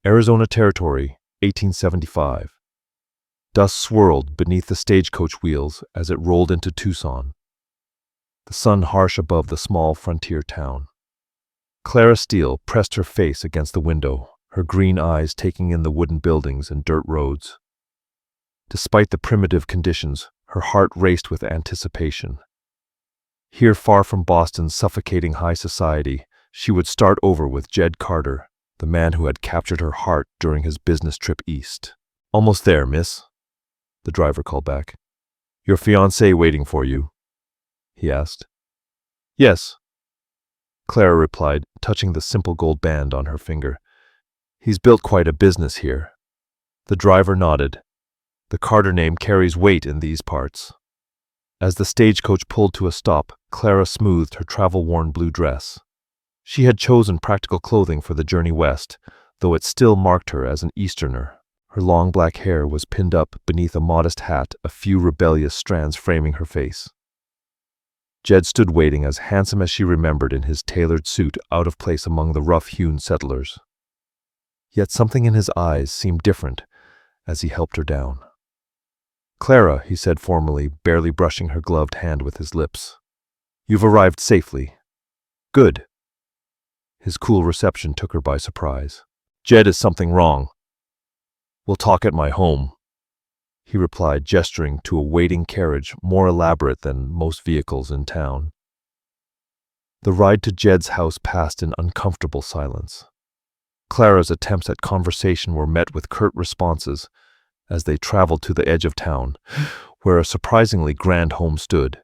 Arizona Territory, 1875. Dust swirled beneath the stagecoach wheels as it rolled into Tucson, the sun harsh above the small frontier town. Clara Steele pressed her face against the window, her green eyes taking in the wooden buildings and dirt roads. Despite the primitive conditions, her heart raced with anticipation. Here, far from Boston's suffocating high society, she would start over with Jed Carter, the man who had captured her heart during his business trip east. "Almost there, miss," the driver called back. "Your fiancé waiting for you?" he asked. "Yes," Clara replied, touching the simple gold band on her finger. "He's built quite a business here." The driver nodded. The Carter name carries weight in these parts. As the stagecoach pulled to a stop, Clara smoothed her travel-worn blue dress. She had chosen practical clothing for the journey west, though it still marked her as an Easterner. Her long black hair was pinned up beneath a modest hat, a few rebellious strands framing her face. Jed stood waiting, as handsome as she remembered in his tailored suit, out of place among the rough-hewn settlers. Yet something in his eyes seemed different as he helped her down. "Clara," he said formally, barely brushing her gloved hand with his lips. "You've arrived safely." "Good." His cool reception took her by surprise. "Jed, is something wrong?" "We'll talk at my home," he replied, gesturing to a waiting carriage more elaborate than most vehicles in town. The ride to Jed's house passed in uncomfortable silence. Clara's attempts at conversation were met with curt responses as they traveled to the edge of town, where a surprisingly grand home stood.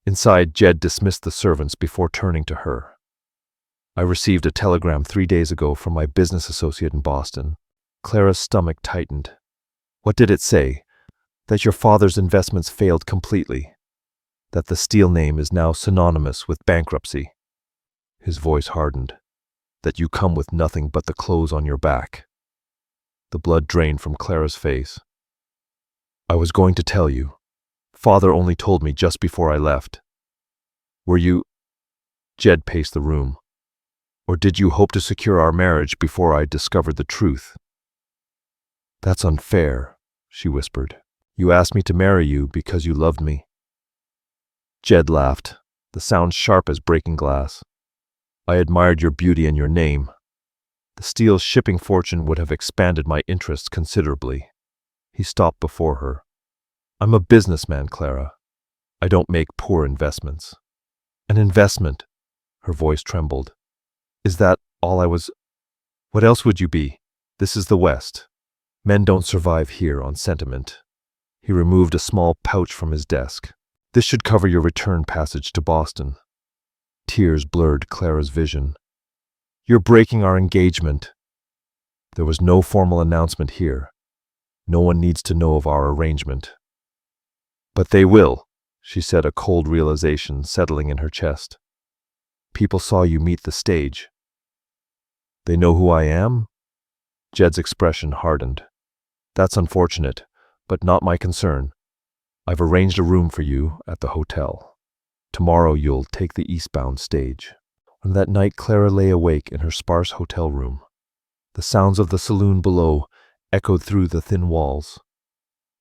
Inside, Jed dismissed the servants before turning to her. "I received a telegram 3 days ago from my business associate in Boston." Clara's stomach tightened. "What did it say?" "That your father's investments failed completely. That the Steele name is now synonymous with bankruptcy." His voice hardened. "That you come with nothing but the clothes on your back." The blood drained from Clara's face. "I was going to tell you. Father only told me just before I left." "Were you—" Jed paced the room. "Or did you hope to secure our marriage before I discovered the truth?" "That's unfair," she whispered. "You asked me to marry you because you loved me." Jed laughed, the sound sharp as breaking glass. "I admired your beauty and your name. The Steele's shipping fortune would have expanded my interests considerably." He stopped before her. "I'm a businessman, Clara. I don't make poor investments." "An investment?" Her voice trembled. "Is that all I was? What else would you be? This is the West. Men don't survive here on sentiment." He removed a small pouch from his desk. "This should cover your return passage to Boston." Tears blurred Clara's vision. "You're breaking our engagement." "There was no formal announcement here. No one needs to know of our arrangement." "But they will," she said, a cold realization settling in her chest. "People saw you meet the stage." "They know who I am?" Jed's expression hardened. "That's unfortunate, but not my concern. I've arranged a room for you at the hotel. Tomorrow you'll take the eastbound stage." On that night, Clara lay awake in her sparse hotel room. The sounds of the saloon below echoed through the thin walls.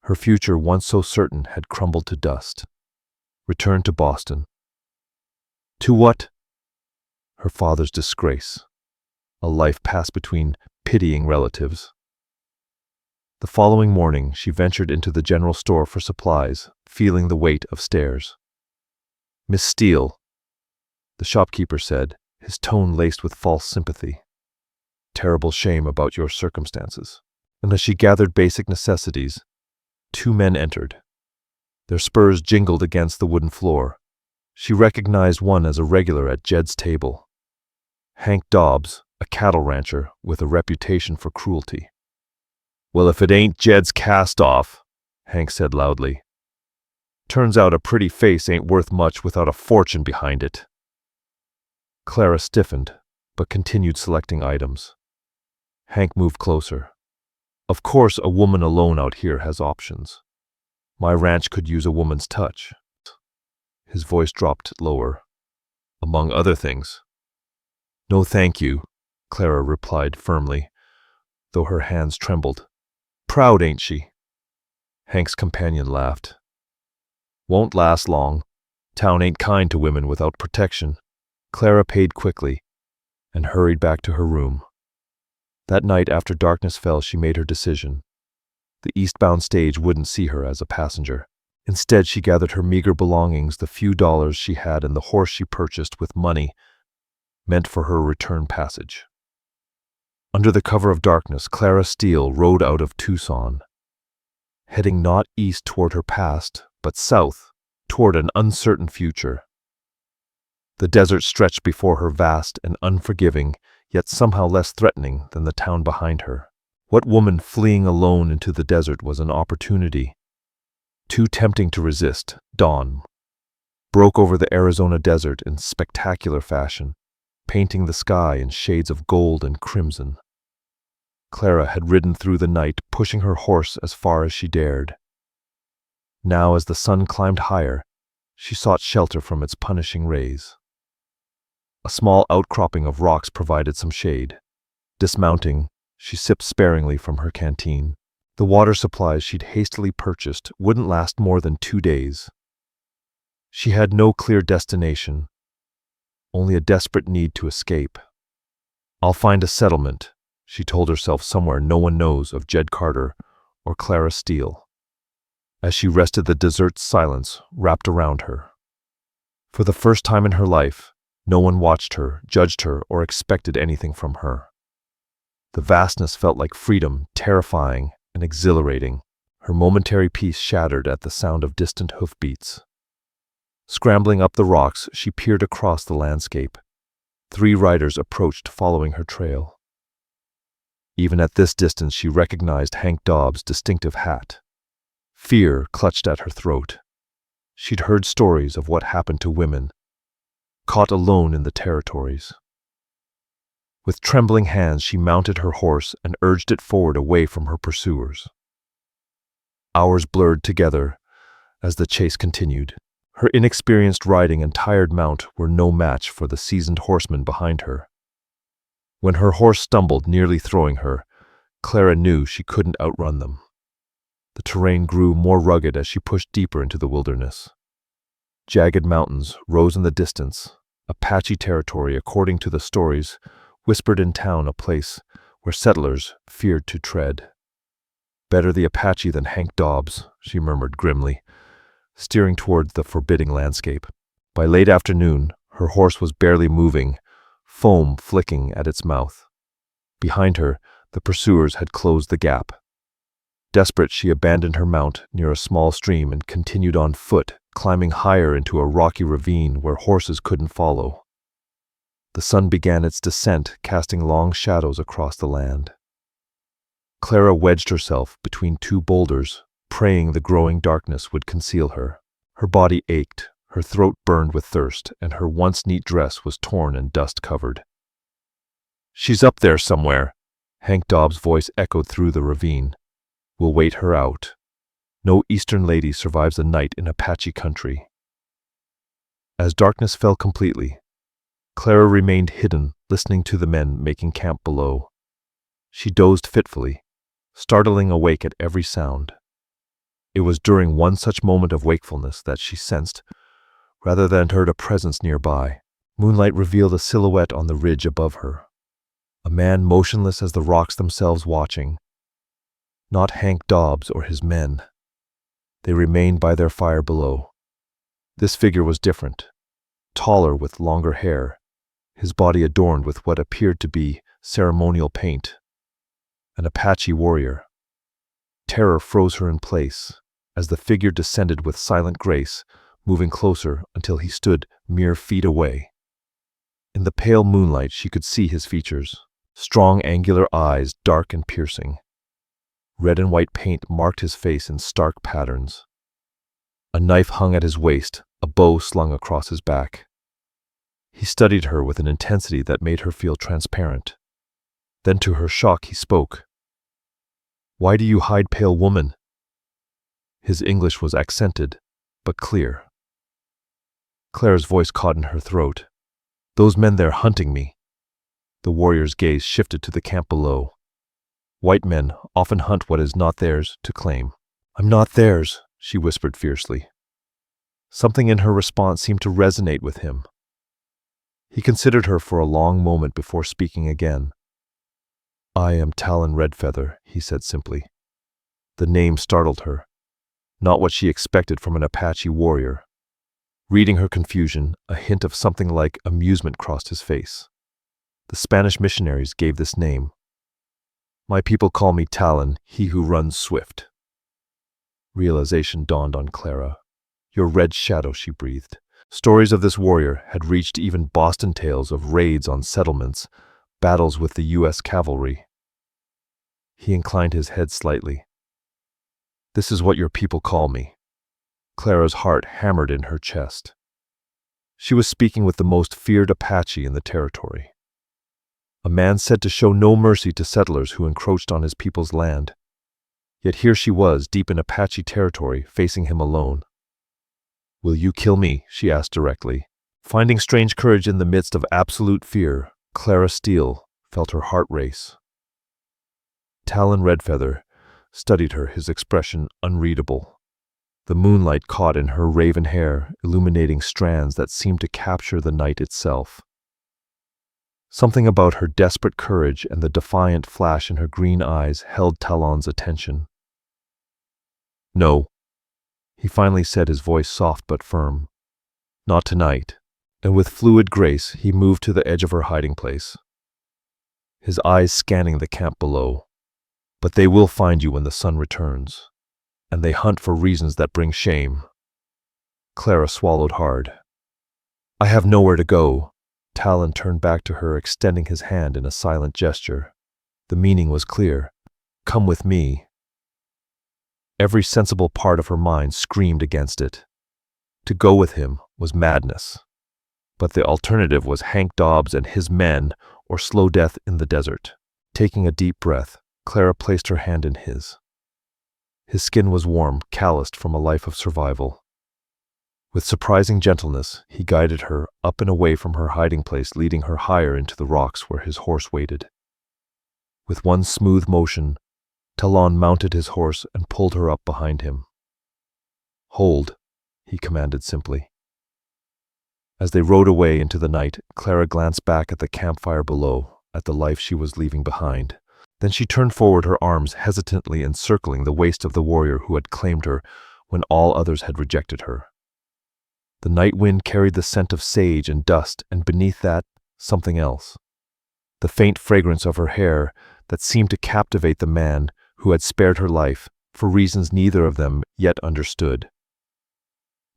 Her future, once so certain, had crumbled to dust. Return to Boston. To what? Her father's disgrace. A life passed between pitying relatives. The following morning, she ventured into the general store for supplies, feeling the weight of stairs. "Miss Steele," the shopkeeper said, his tone laced with false sympathy. "Terrible shame about your circumstances." And as she gathered basic necessities, 2 men entered. Their spurs jingled against the wooden floor. She recognized one as a regular at Jed's table. Hank Dobbs, a cattle rancher with a reputation for cruelty. "Well, if it ain't Jed's cast-off," Hank said loudly. "Turns out a pretty face ain't worth much without a fortune behind it." Clara stiffened, but continued selecting items. Hank moved closer. "Of course, a woman alone out here has options. My ranch could use a woman's touch." His voice dropped lower. "Among other things." "No, thank you," Clara replied firmly. though her hands trembled. "Proud, ain't she?" Hank's companion laughed. "Won't last long. Town ain't kind to women without protection." Clara paid quickly and hurried back to her room. That night after darkness fell, she made her decision. The eastbound stage wouldn't see her as a passenger. Instead, she gathered her meager belongings, the few dollars she had and the horse she purchased with money meant for her return passage. Under the cover of darkness, Clara Steele rode out of Tucson, heading not east toward her past, but south toward an uncertain future. The desert stretched before her, vast and unforgiving, yet somehow less threatening than the town behind her. What woman fleeing alone into the desert was an opportunity too tempting to resist? Dawn broke over the Arizona desert in spectacular fashion, painting the sky in shades of gold and crimson. Clara had ridden through the night, pushing her horse as far as she dared. Now, as the sun climbed higher, she sought shelter from its punishing rays. A small outcropping of rocks provided some shade. Dismounting, she sipped sparingly from her canteen. The water supplies she'd hastily purchased wouldn't last more than 2 days. She had no clear destination, only a desperate need to escape. "I'll find a settlement," she told herself, "somewhere no one knows of Jed Carter or Clara Steele." As she rested, the desert's silence wrapped around her. For the first time in her life, no one watched her, judged her, or expected anything from her. The vastness felt like freedom, terrifying and exhilarating, her momentary peace shattered at the sound of distant hoofbeats. Scrambling up the rocks, she peered across the landscape. 3 riders approached, following her trail. Even at this distance, she recognized Hank Dobbs' distinctive hat. Fear clutched at her throat. She'd heard stories of what happened to women caught alone in the territories. With trembling hands, she mounted her horse and urged it forward away from her pursuers. Hours blurred together as the chase continued. Her inexperienced riding and tired mount were no match for the seasoned horsemen behind her. When her horse stumbled, nearly throwing her, Clara knew she couldn't outrun them. The terrain grew more rugged as she pushed deeper into the wilderness. Jagged mountains rose in the distance, Apache territory according to the stories whispered in town, a place where settlers feared to tread. "Better the Apache than Hank Dobbs," she murmured grimly, steering toward the forbidding landscape. By late afternoon, her horse was barely moving, foam flicking at its mouth. Behind her, the pursuers had closed the gap. Desperate, she abandoned her mount near a small stream and continued on foot, climbing higher into a rocky ravine where horses couldn't follow. The sun began its descent, casting long shadows across the land. Clara wedged herself between 2 boulders, praying the growing darkness would conceal her. Her body ached, her throat burned with thirst, and her once neat dress was torn and dust-covered. "She's up there somewhere," Hank Dobbs' voice echoed through the ravine. "We'll wait her out. No Eastern lady survives a night in Apache country." As darkness fell completely, Clara remained hidden, listening to the men making camp below. She dozed fitfully, startling awake at every sound. It was during one such moment of wakefulness that she sensed, rather than heard, a presence nearby. Moonlight revealed a silhouette on the ridge above her. A man motionless as the rocks themselves, watching. Not Hank Dobbs or his men. They remained by their fire below. This figure was different, taller with longer hair, his body adorned with what appeared to be ceremonial paint. An Apache warrior. Terror froze her in place as the figure descended with silent grace, moving closer until he stood mere feet away. In the pale moonlight, she could see his features, strong angular eyes, dark and piercing. Red and white paint marked his face in stark patterns. A knife hung at his waist, a bow slung across his back. He studied her with an intensity that made her feel transparent. Then, to her shock, he spoke. "Why do you hide, pale woman?" His English was accented, but clear. Clara's voice caught in her throat. "Those men there hunting me." The warrior's gaze shifted to the camp below. White men often hunt what is not theirs to claim. I'm not theirs, she whispered fiercely. Something in her response seemed to resonate with him. He considered her for a long moment before speaking again. I am Talon Redfeather, he said simply. The name startled her, not what she expected from an Apache warrior. Reading her confusion, a hint of something like amusement crossed his face. The Spanish missionaries gave this name. My people call me Talon, he who runs swift. Realization dawned on Clara. Your red shadow, she breathed. Stories of this warrior had reached even Boston tales of raids on settlements, battles with the U.S. cavalry. He inclined his head slightly. This is what your people call me. Clara's heart hammered in her chest. She was speaking with the most feared Apache in the territory. A man said to show no mercy to settlers who encroached on his people's land. Yet here she was, deep in Apache territory, facing him alone. Will you kill me? She asked directly. Finding strange courage in the midst of absolute fear, Clara Steele felt her heart race. Talon Redfeather studied her, his expression unreadable. The moonlight caught in her raven hair, illuminating strands that seemed to capture the night itself. Something about her desperate courage and the defiant flash in her green eyes held Talon's attention. No, he finally said, his voice soft but firm. Not tonight. And with fluid grace, he moved to the edge of her hiding place, his eyes scanning the camp below. But they will find you when the sun returns, and they hunt for reasons that bring shame. Clara swallowed hard. I have nowhere to go. Talon turned back to her, extending his hand in a silent gesture. The meaning was clear. Come with me. Every sensible part of her mind screamed against it. To go with him was madness. But the alternative was Hank Dobbs and his men, or slow death in the desert. Taking a deep breath, Clara placed her hand in his. His skin was warm, calloused from a life of survival. With surprising gentleness, he guided her up and away from her hiding place, leading her higher into the rocks where his horse waited. With one smooth motion, Talon mounted his horse and pulled her up behind him. Hold, he commanded simply. As they rode away into the night, Clara glanced back at the campfire below, at the life she was leaving behind. Then she turned forward, her arms hesitantly encircling the waist of the warrior who had claimed her when all others had rejected her. The night wind carried the scent of sage and dust, and beneath that, something else. The faint fragrance of her hair that seemed to captivate the man who had spared her life for reasons neither of them yet understood.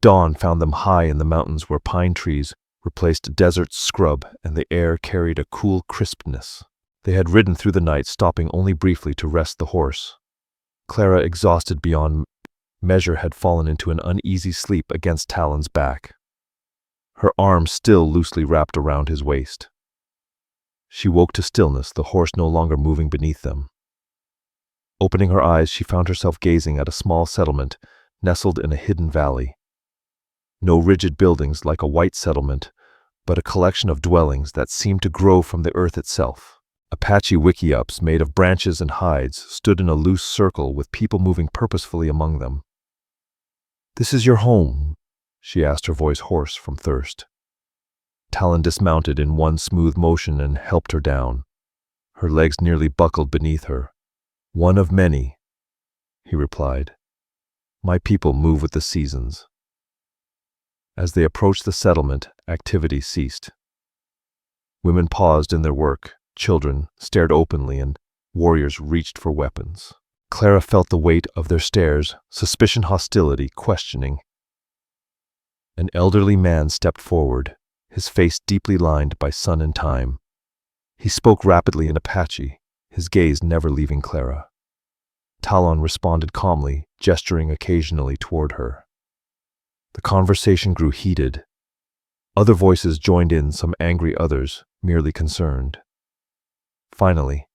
Dawn found them high in the mountains where pine trees replaced desert scrub and the air carried a cool crispness. They had ridden through the night, stopping only briefly to rest the horse. Clara, exhausted beyond measure, had fallen into an uneasy sleep against Talon's back, her arms still loosely wrapped around his waist. She woke to stillness, the horse no longer moving beneath them. Opening her eyes, she found herself gazing at a small settlement nestled in a hidden valley. No rigid buildings like a white settlement, but a collection of dwellings that seemed to grow from the earth itself. Apache wickiups made of branches and hides stood in a loose circle with people moving purposefully among them. This is your home? She asked, her voice hoarse from thirst. Talon dismounted in one smooth motion and helped her down. Her legs nearly buckled beneath her. One of many, he replied. My people move with the seasons. As they approached the settlement, activity ceased. Women paused in their work. Children stared openly, and warriors reached for weapons. Clara felt the weight of their stares, suspicion, hostility, questioning. An elderly man stepped forward, his face deeply lined by sun and time. He spoke rapidly in Apache, his gaze never leaving Clara. Talon responded calmly, gesturing occasionally toward her. The conversation grew heated. Other voices joined in, some angry, others merely concerned. Finally,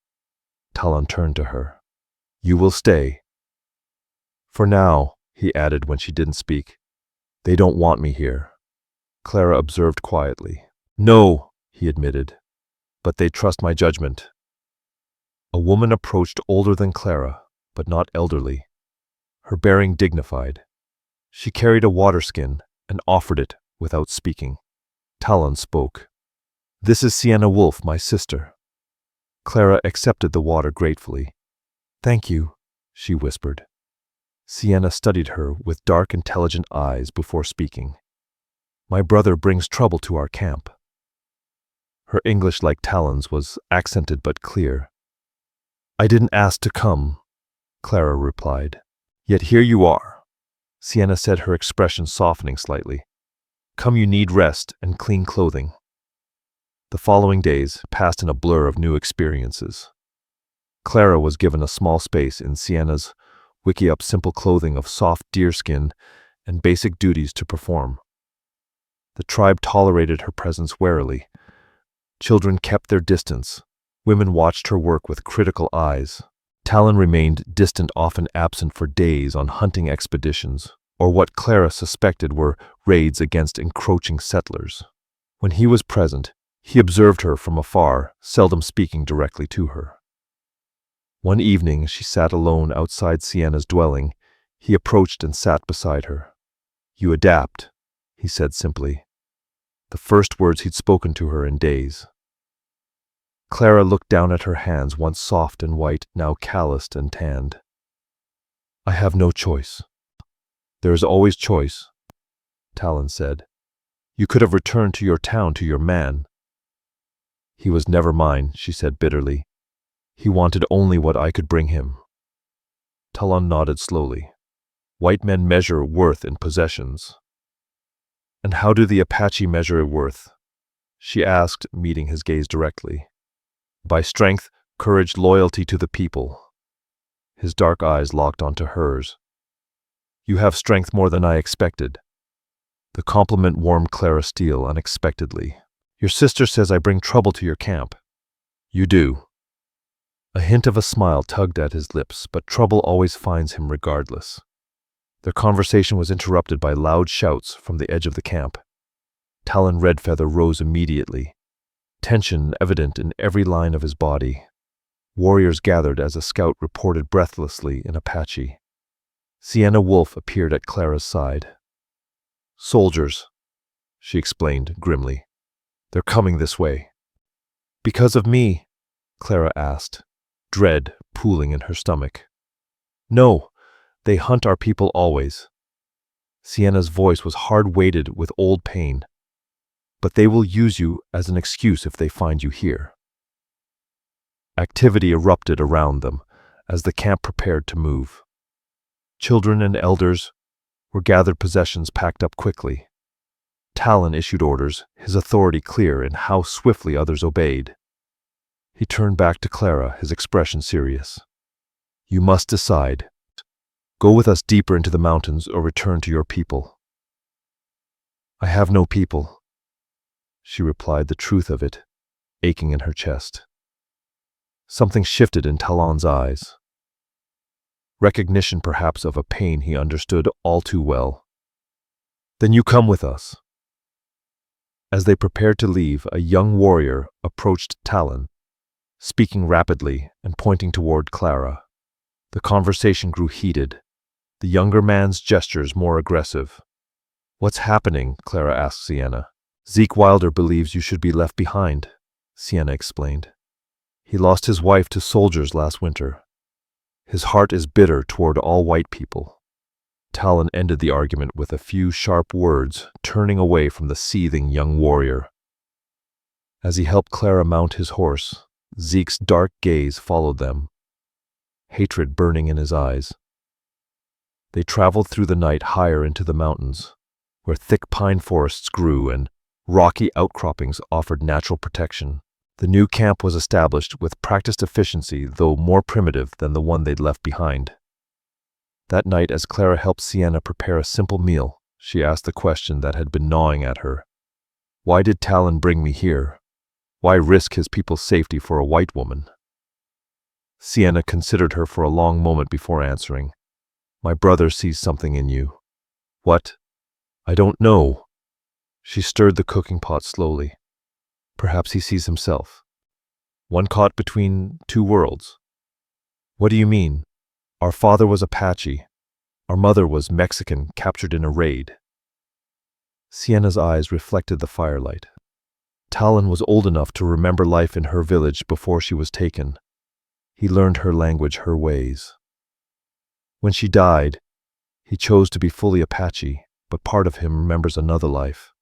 Talon turned to her. You will stay. For now, he added when she didn't speak. They don't want me here. Clara observed quietly. No, he admitted, but they trust my judgment. A woman approached, older than Clara, but not elderly, her bearing dignified. She carried a water skin and offered it without speaking. Talon spoke. "This is Sienna Wolf, my sister." Clara accepted the water gratefully. "Thank you," she whispered. Sienna studied her with dark, intelligent eyes before speaking. "My brother brings trouble to our camp." Her English, like Talon's, was accented but clear. "I didn't ask to come," Clara replied. "Yet here you are," Sienna said, her expression softening slightly. "Come, you need rest and clean clothing." The following days passed in a blur of new experiences. Clara was given a small space in Sienna's wiki-up simple clothing of soft deerskin and basic duties to perform. The tribe tolerated her presence warily. Children kept their distance. Women watched her work with critical eyes. Talon remained distant, often absent for days on hunting expeditions, or what Clara suspected were raids against encroaching settlers. When he was present, he observed her from afar, seldom speaking directly to her. One evening, she sat alone outside Sienna's dwelling. He approached and sat beside her. "You adapt," he said simply, the first words he'd spoken to her in days. Clara looked down at her hands, once soft and white, now calloused and tanned. "I have no choice." "There is always choice," Talon said. "You could have returned to your town, to your man." "He was never mine," she said bitterly. "He wanted only what I could bring him." Talon nodded slowly. "White men measure worth in possessions." "And how do the Apache measure worth?" she asked, meeting his gaze directly. "By strength, courage, loyalty to the people." His dark eyes locked onto hers. "You have strength more than I expected." The compliment warmed Clara Steele unexpectedly. "Your sister says I bring trouble to your camp." "You do." A hint of a smile tugged at his lips, but trouble always finds him regardless. Their conversation was interrupted by loud shouts from the edge of the camp. Talon Redfeather rose immediately, tension evident in every line of his body. Warriors gathered as a scout reported breathlessly in Apache. Sienna Wolf appeared at Clara's side. "Soldiers," she explained grimly. "They're coming this way." "Because of me?" Clara asked, dread pooling in her stomach. "No, they hunt our people always." Sienna's voice was hard-weighted with old pain. "But they will use you as an excuse if they find you here." Activity erupted around them as the camp prepared to move. Children and elders were gathered, possessions packed up quickly. Talon issued orders, his authority clear in how swiftly others obeyed. He turned back to Clara, his expression serious. "You must decide. Go with us deeper into the mountains or return to your people." "I have no people," she replied, the truth of it aching in her chest. Something shifted in Talon's eyes. Recognition, perhaps, of a pain he understood all too well. "Then you come with us." As they prepared to leave, a young warrior approached Talon, speaking rapidly and pointing toward Clara. The conversation grew heated, the younger man's gestures more aggressive. "What's happening?" Clara asked Sienna. "Zeke Wilder believes you should be left behind," Sienna explained. "He lost his wife to soldiers last winter. His heart is bitter toward all white people." Talon ended the argument with a few sharp words, turning away from the seething young warrior. As he helped Clara mount his horse, Zeke's dark gaze followed them, hatred burning in his eyes. They traveled through the night higher into the mountains, where thick pine forests grew and rocky outcroppings offered natural protection. The new camp was established with practiced efficiency, though more primitive than the one they'd left behind. That night, as Clara helped Sienna prepare a simple meal, she asked the question that had been gnawing at her. "Why did Talon bring me here? Why risk his people's safety for a white woman?" Sienna considered her for a long moment before answering. "My brother sees something in you." "What?" "I don't know." She stirred the cooking pot slowly. "Perhaps he sees himself. One caught between two worlds. What do you mean? Our father was Apache. Our mother was Mexican, captured in a raid. Sienna's eyes reflected the firelight. Talon was old enough to remember life in her village before she was taken. He learned her language, her ways. When she died, he chose to be fully Apache, but part of him remembers another life.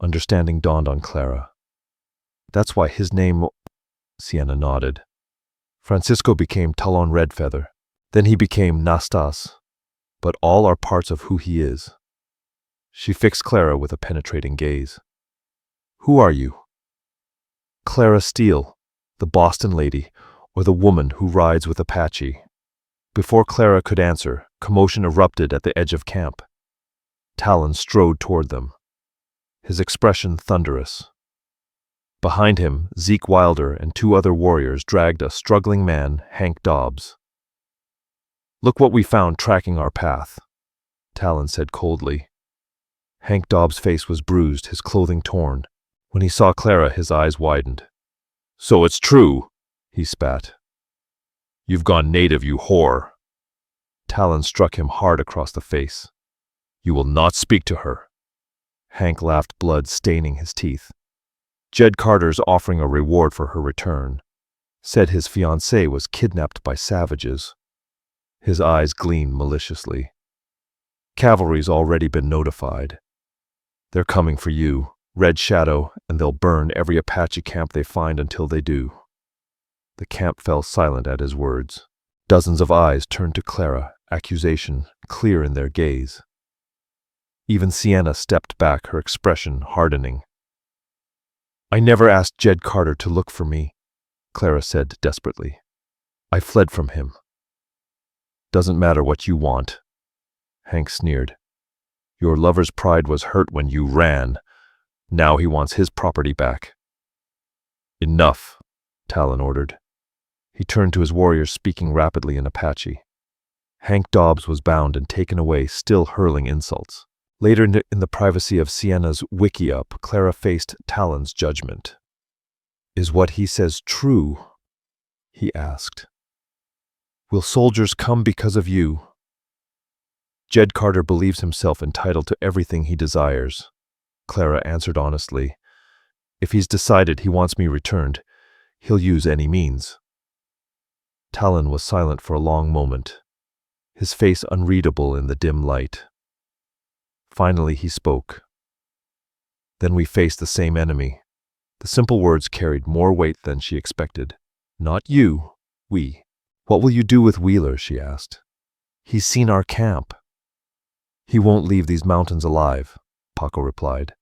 Understanding dawned on Clara. That's why his name... Sienna nodded. Francisco became Talon Redfeather. Then he became Nastas. But all are parts of who he is. She fixed Clara with a penetrating gaze. Who are you? Clara Steele, the Boston lady, or the woman who rides with Apache. Before Clara could answer, commotion erupted at the edge of camp. Talon strode toward them, his expression thunderous. Behind him, Zeke Wilder and two other warriors dragged a struggling man, Hank Dobbs. Look what we found tracking our path, Talon said coldly. Hank Dobbs' face was bruised, his clothing torn. When he saw Clara, his eyes widened. So it's true, he spat. You've gone native, you whore. Talon struck him hard across the face. You will not speak to her. Hank laughed, blood staining his teeth. Jed Carter's offering a reward for her return. Said his fiancé was kidnapped by savages. His eyes gleamed maliciously. Cavalry's already been notified. They're coming for you, Red Shadow, and they'll burn every Apache camp they find until they do. The camp fell silent at his words. Dozens of eyes turned to Clara, accusation clear in their gaze. Even Sienna stepped back, her expression hardening. I never asked Jed Carter to look for me, Clara said desperately. I fled from him. Doesn't matter what you want, Hank sneered. Your lover's pride was hurt when you ran. Now he wants his property back. Enough, Talon ordered. He turned to his warriors, speaking rapidly in Apache. Hank Dobbs was bound and taken away, still hurling insults. Later in the privacy of Sienna's wiki-up, Clara faced Talon's judgment. Is what he says true? He asked. Will soldiers come because of you? Jed Carter believes himself entitled to everything he desires, Clara answered honestly. If he's decided he wants me returned, he'll use any means. Talon was silent for a long moment, his face unreadable in the dim light. Finally he spoke. Then we face the same enemy. The simple words carried more weight than she expected. Not you, we. What will you do with Wheeler, she asked. He's seen our camp. He won't leave these mountains alive, Paco replied.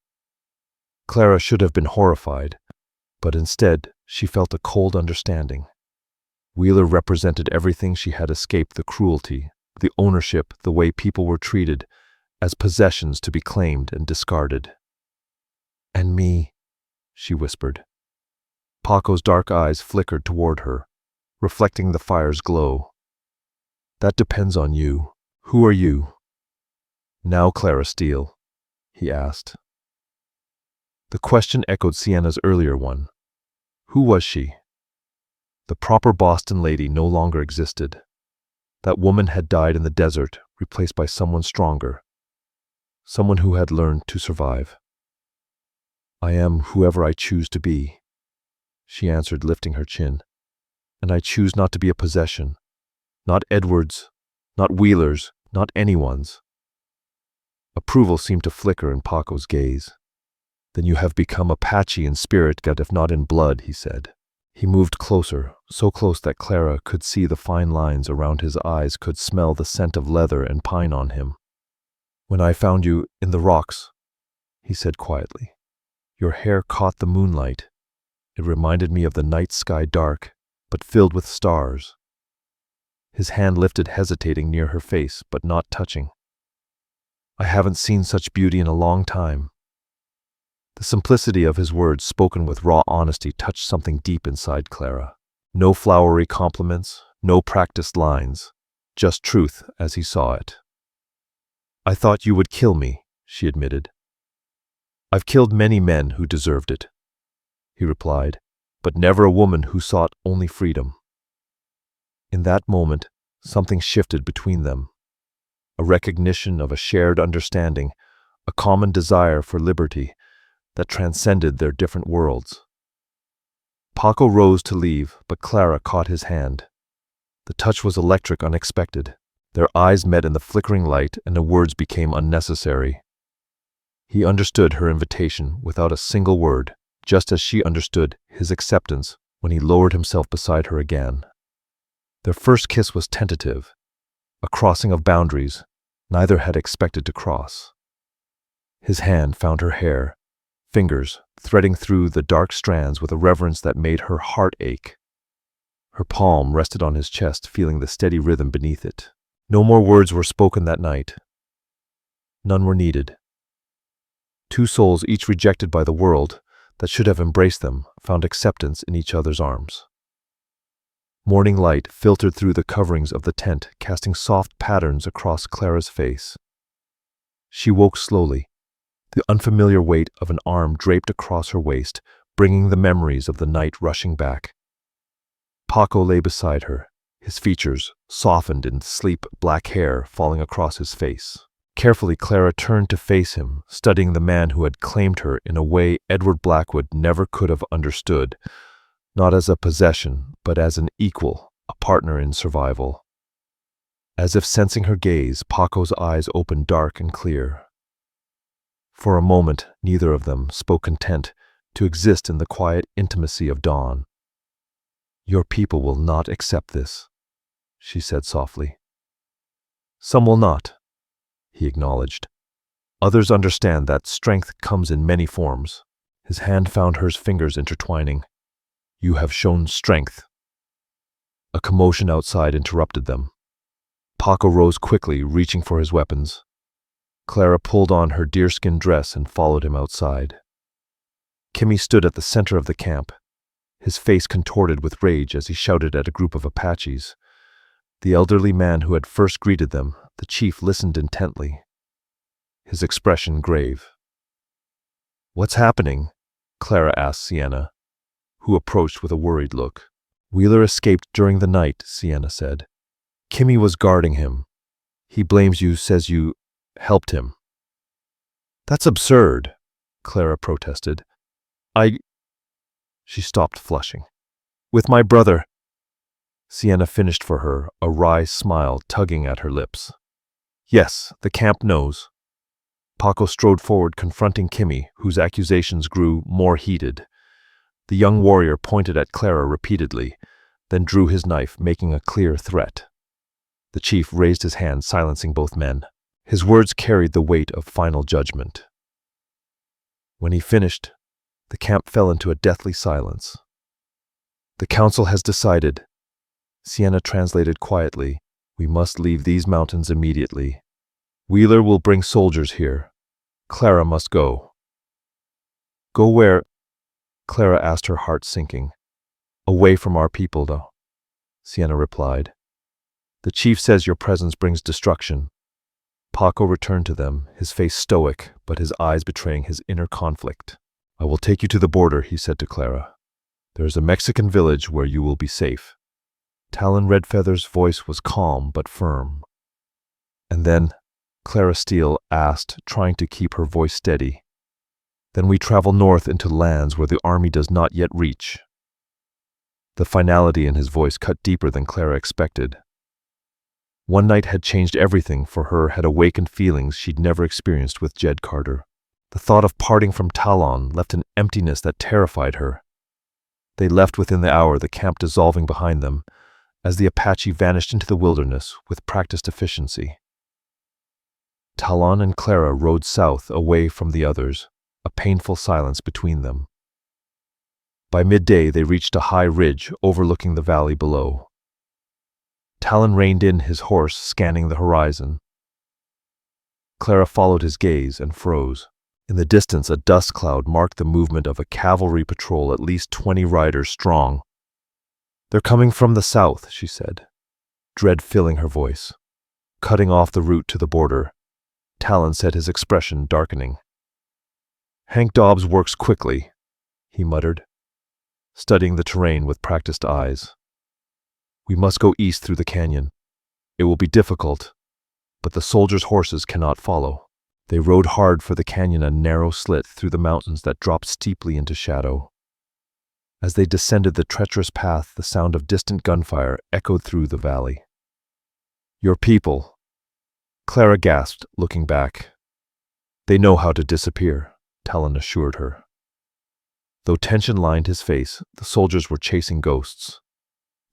Clara should have been horrified, but instead she felt a cold understanding. Wheeler represented everything she had escaped: the cruelty, the ownership, the way people were treated, as possessions to be claimed and discarded. And me, she whispered. Paco's dark eyes flickered toward her, reflecting the fire's glow. That depends on you. Who are you? Now Clara Steele, he asked. The question echoed Sienna's earlier one. Who was she? The proper Boston lady no longer existed. That woman had died in the desert, replaced by someone stronger, someone who had learned to survive. I am whoever I choose to be, she answered, lifting her chin. And I choose not to be a possession. Not Edward's, not Wheeler's, not anyone's. Approval seemed to flicker in Paco's gaze. Then you have become Apache in spirit, if not in blood, he said. He moved closer, so close that Clara could see the fine lines around his eyes, could smell the scent of leather and pine on him. When I found you in the rocks, he said quietly, your hair caught the moonlight. It reminded me of the night sky, dark, but filled with stars. His hand lifted, hesitating near her face, but not touching. I haven't seen such beauty in a long time. The simplicity of his words, spoken with raw honesty, touched something deep inside Clara. No flowery compliments, no practiced lines, just truth as he saw it. I thought you would kill me, she admitted. I've killed many men who deserved it, he replied, but never a woman who sought only freedom. In that moment, something shifted between them. A recognition of a shared understanding, a common desire for liberty that transcended their different worlds. Paco rose to leave, but Clara caught his hand. The touch was electric, unexpected. Their eyes met in the flickering light, and the words became unnecessary. He understood her invitation without a single word, just as she understood his acceptance when he lowered himself beside her again. Their first kiss was tentative, a crossing of boundaries neither had expected to cross. His hand found her hair, fingers threading through the dark strands with a reverence that made her heart ache. Her palm rested on his chest, feeling the steady rhythm beneath it. No more words were spoken that night. None were needed. Two souls, each rejected by the world that should have embraced them, found acceptance in each other's arms. Morning light filtered through the coverings of the tent, casting soft patterns across Clara's face. She woke slowly, the unfamiliar weight of an arm draped across her waist, bringing the memories of the night rushing back. Paco lay beside her, his features softened in sleep, black hair falling across his face. Carefully, Clara turned to face him, studying the man who had claimed her in a way Edward Blackwood never could have understood, not as a possession, but as an equal, a partner in survival. As if sensing her gaze, Paco's eyes opened dark and clear. For a moment, neither of them spoke, content to exist in the quiet intimacy of dawn. "Your people will not accept this," she said softly. "Some will not," he acknowledged. "Others understand that strength comes in many forms." His hand found hers, fingers intertwining. "You have shown strength." A commotion outside interrupted them. Paco rose quickly, reaching for his weapons. Clara pulled on her deerskin dress and followed him outside. Kimmy stood at the center of the camp, his face contorted with rage as he shouted at a group of Apaches. The elderly man who had first greeted them, the chief, listened intently, his expression grave. "What's happening?" Clara asked Sienna, who approached with a worried look. "Wheeler escaped during the night," Sienna said. "Kimmy was guarding him. He blames you, says you helped him." "That's absurd," Clara protested. She stopped, flushing. "With my brother." Sienna finished for her, a wry smile tugging at her lips. "Yes, the camp knows." Paco strode forward, confronting Kimmy, whose accusations grew more heated. The young warrior pointed at Clara repeatedly, then drew his knife, making a clear threat. The chief raised his hand, silencing both men. His words carried the weight of final judgment. When he finished, the camp fell into a deathly silence. "The council has decided," Sienna translated quietly. "We must leave these mountains immediately. Wheeler will bring soldiers here. Clara must go." "Go where?" Clara asked, her heart sinking. "Away from our people, though," Sienna replied. "The chief says your presence brings destruction." Paco returned to them, his face stoic, but his eyes betraying his inner conflict. "I will take you to the border," he said to Clara. "There is a Mexican village where you will be safe." Talon Redfeather's voice was calm but firm. "And then," Clara Steele asked, trying to keep her voice steady, "then we travel north into lands where the army does not yet reach." The finality in his voice cut deeper than Clara expected. One night had changed everything for her, had awakened feelings she'd never experienced with Jed Carter. The thought of parting from Talon left an emptiness that terrified her. They left within the hour, the camp dissolving behind them, as the Apache vanished into the wilderness with practiced efficiency. Talon and Clara rode south, away from the others, a painful silence between them. By midday, they reached a high ridge overlooking the valley below. Talon reined in his horse, scanning the horizon. Clara followed his gaze and froze. In the distance, a dust cloud marked the movement of a cavalry patrol, at least 20 riders strong. "They're coming from the south," she said, dread filling her voice. "Cutting off the route to the border." Talon said, his expression darkening. "Hank Dobbs works quickly," he muttered, studying the terrain with practiced eyes. We must go east through the canyon. It will be difficult, but the soldiers' horses cannot follow. They rode hard for the canyon, a narrow slit through the mountains that dropped steeply into shadow. As they descended the treacherous path, the sound of distant gunfire echoed through the valley. Your people, Clara gasped, looking back. They know how to disappear, Talon assured her. Though tension lined his face, the soldiers were chasing ghosts.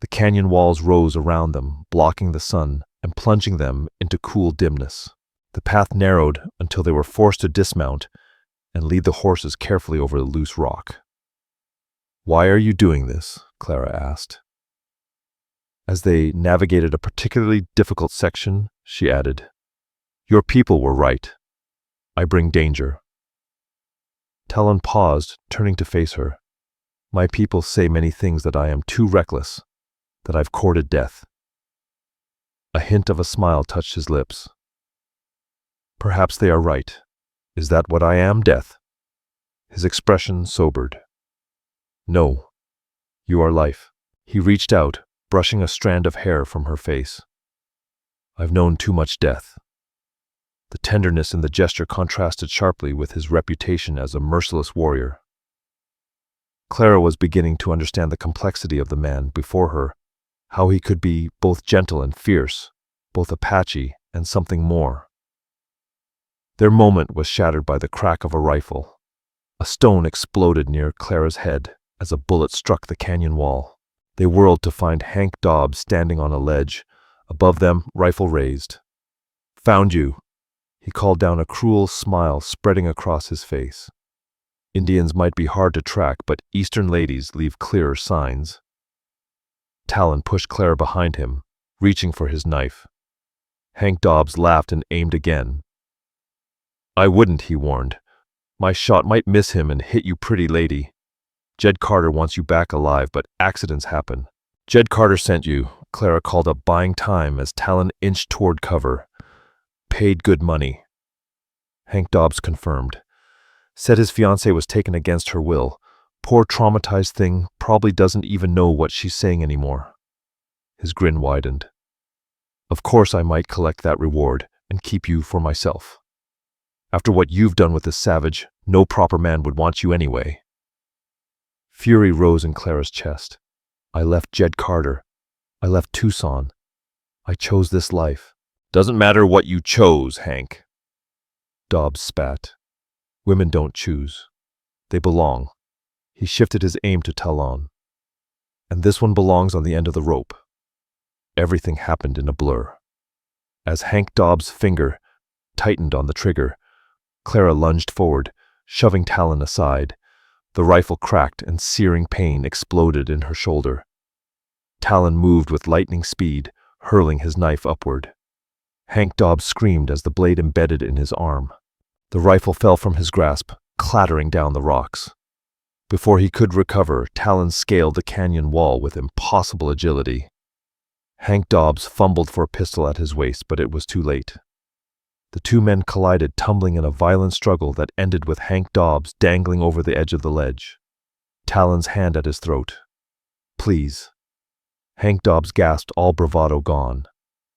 The canyon walls rose around them, blocking the sun and plunging them into cool dimness. The path narrowed until they were forced to dismount and lead the horses carefully over the loose rock. Why are you doing this? Clara asked. As they navigated a particularly difficult section, she added, Your people were right. I bring danger. Talon paused, turning to face her. My people say many things that I am too reckless, that I've courted death. A hint of a smile touched his lips. Perhaps they are right. Is that what I am, Death? His expression sobered. No, you are life. He reached out, brushing a strand of hair from her face. I've known too much death. The tenderness in the gesture contrasted sharply with his reputation as a merciless warrior. Clara was beginning to understand the complexity of the man before her, how he could be both gentle and fierce, both Apache and something more. Their moment was shattered by the crack of a rifle. A stone exploded near Clara's head as a bullet struck the canyon wall. They whirled to find Hank Dobbs standing on a ledge, above them, rifle raised. Found you, he called down, a cruel smile spreading across his face. Indians might be hard to track, but Eastern ladies leave clearer signs. Talon pushed Clara behind him, reaching for his knife. Hank Dobbs laughed and aimed again. I wouldn't, he warned. My shot might miss him and hit you, pretty lady. Jed Carter wants you back alive, but accidents happen. Jed Carter sent you, Clara called up, buying time as Talon inched toward cover. Paid good money. Hank Dobbs confirmed. Said his fiancé was taken against her will. Poor traumatized thing, probably doesn't even know what she's saying anymore. His grin widened. Of course I might collect that reward and keep you for myself. After what you've done with this savage, no proper man would want you anyway. Fury rose in Clara's chest. I left Jed Carter. I left Tucson. I chose this life. Doesn't matter what you chose, Hank. Dobbs spat. Women don't choose. They belong. He shifted his aim to Talon. And this one belongs on the end of the rope. Everything happened in a blur. As Hank Dobbs' finger tightened on the trigger, Clara lunged forward, shoving Talon aside. The rifle cracked and searing pain exploded in her shoulder. Talon moved with lightning speed, hurling his knife upward. Hank Dobbs screamed as the blade embedded in his arm. The rifle fell from his grasp, clattering down the rocks. Before he could recover, Talon scaled the canyon wall with impossible agility. Hank Dobbs fumbled for a pistol at his waist, but it was too late. The two men collided, tumbling in a violent struggle that ended with Hank Dobbs dangling over the edge of the ledge. Talon's hand at his throat. Please. Hank Dobbs gasped, all bravado gone.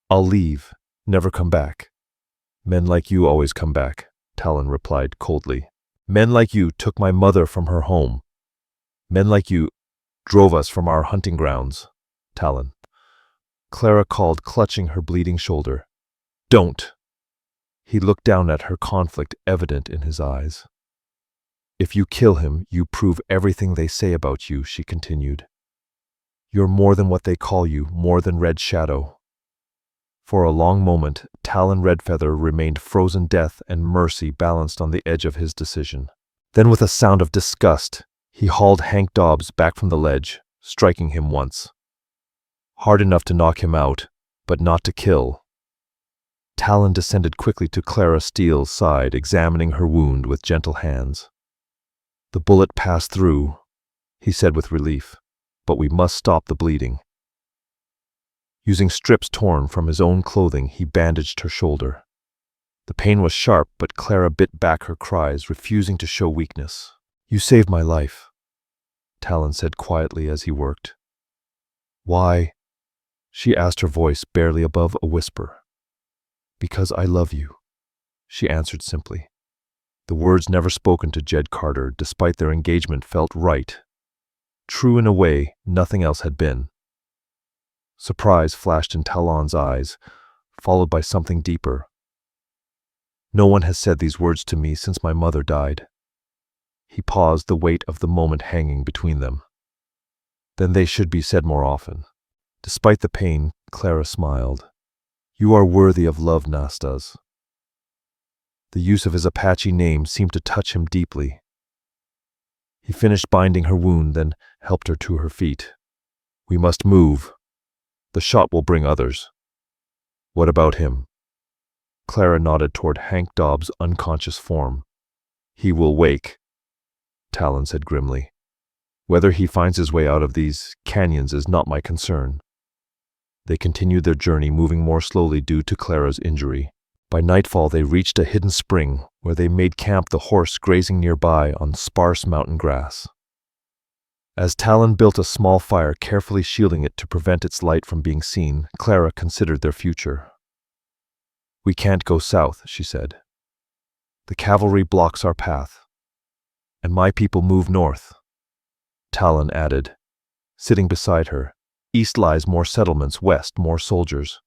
I'll leave. Never come back. Men like you always come back, Talon replied coldly. Men like you took my mother from her home. Men like you drove us from our hunting grounds, Talon. Clara called, clutching her bleeding shoulder. Don't. He looked down at her, conflict evident in his eyes. If you kill him, you prove everything they say about you, she continued. You're more than what they call you, more than Red Shadow. For a long moment, Talon Redfeather remained frozen, death and mercy balanced on the edge of his decision. Then with a sound of disgust, he hauled Hank Dobbs back from the ledge, striking him once. Hard enough to knock him out, but not to kill. Talon descended quickly to Clara Steele's side, examining her wound with gentle hands. The bullet passed through, he said with relief, but we must stop the bleeding. Using strips torn from his own clothing, he bandaged her shoulder. The pain was sharp, but Clara bit back her cries, refusing to show weakness. You saved my life, Talon said quietly as he worked. Why? she asked, her voice barely above a whisper. Because I love you, she answered simply. The words never spoken to Jed Carter, despite their engagement, felt right. True in a way nothing else had been. Surprise flashed in Talon's eyes, followed by something deeper. No one has said these words to me since my mother died. He paused, the weight of the moment hanging between them. Then they should be said more often. Despite the pain, Clara smiled. You are worthy of love, Nastas. The use of his Apache name seemed to touch him deeply. He finished binding her wound, then helped her to her feet. We must move. The shot will bring others. What about him? Clara nodded toward Hank Dobbs' unconscious form. He will wake, Talon said grimly. Whether he finds his way out of these canyons is not my concern. They continued their journey, moving more slowly due to Clara's injury. By nightfall, they reached a hidden spring where they made camp, the horse grazing nearby on sparse mountain grass. As Talon built a small fire, carefully shielding it to prevent its light from being seen, Clara considered their future. We can't go south, she said. The cavalry blocks our path. And my people move north. Talon added, sitting beside her. East lies more settlements, west more soldiers.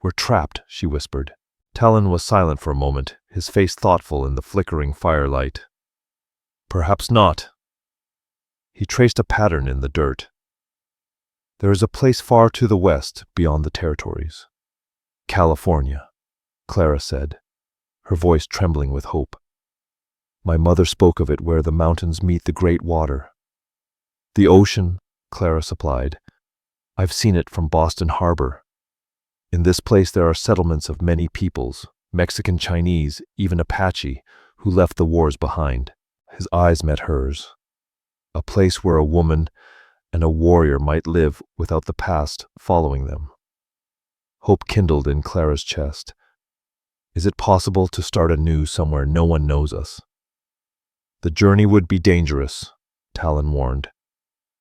We're trapped, she whispered. Talon was silent for a moment, his face thoughtful in the flickering firelight. Perhaps not. He traced a pattern in the dirt. There is a place far to the west, beyond the territories. California, Clara said, her voice trembling with hope. My mother spoke of it, where the mountains meet the great water. The ocean, Clara supplied. I've seen it from Boston Harbor. In this place there are settlements of many peoples, Mexican, Chinese, even Apache, who left the wars behind. His eyes met hers. A place where a woman and a warrior might live without the past following them. Hope kindled in Clara's chest. Is it possible to start anew somewhere no one knows us? The journey would be dangerous, Talon warned.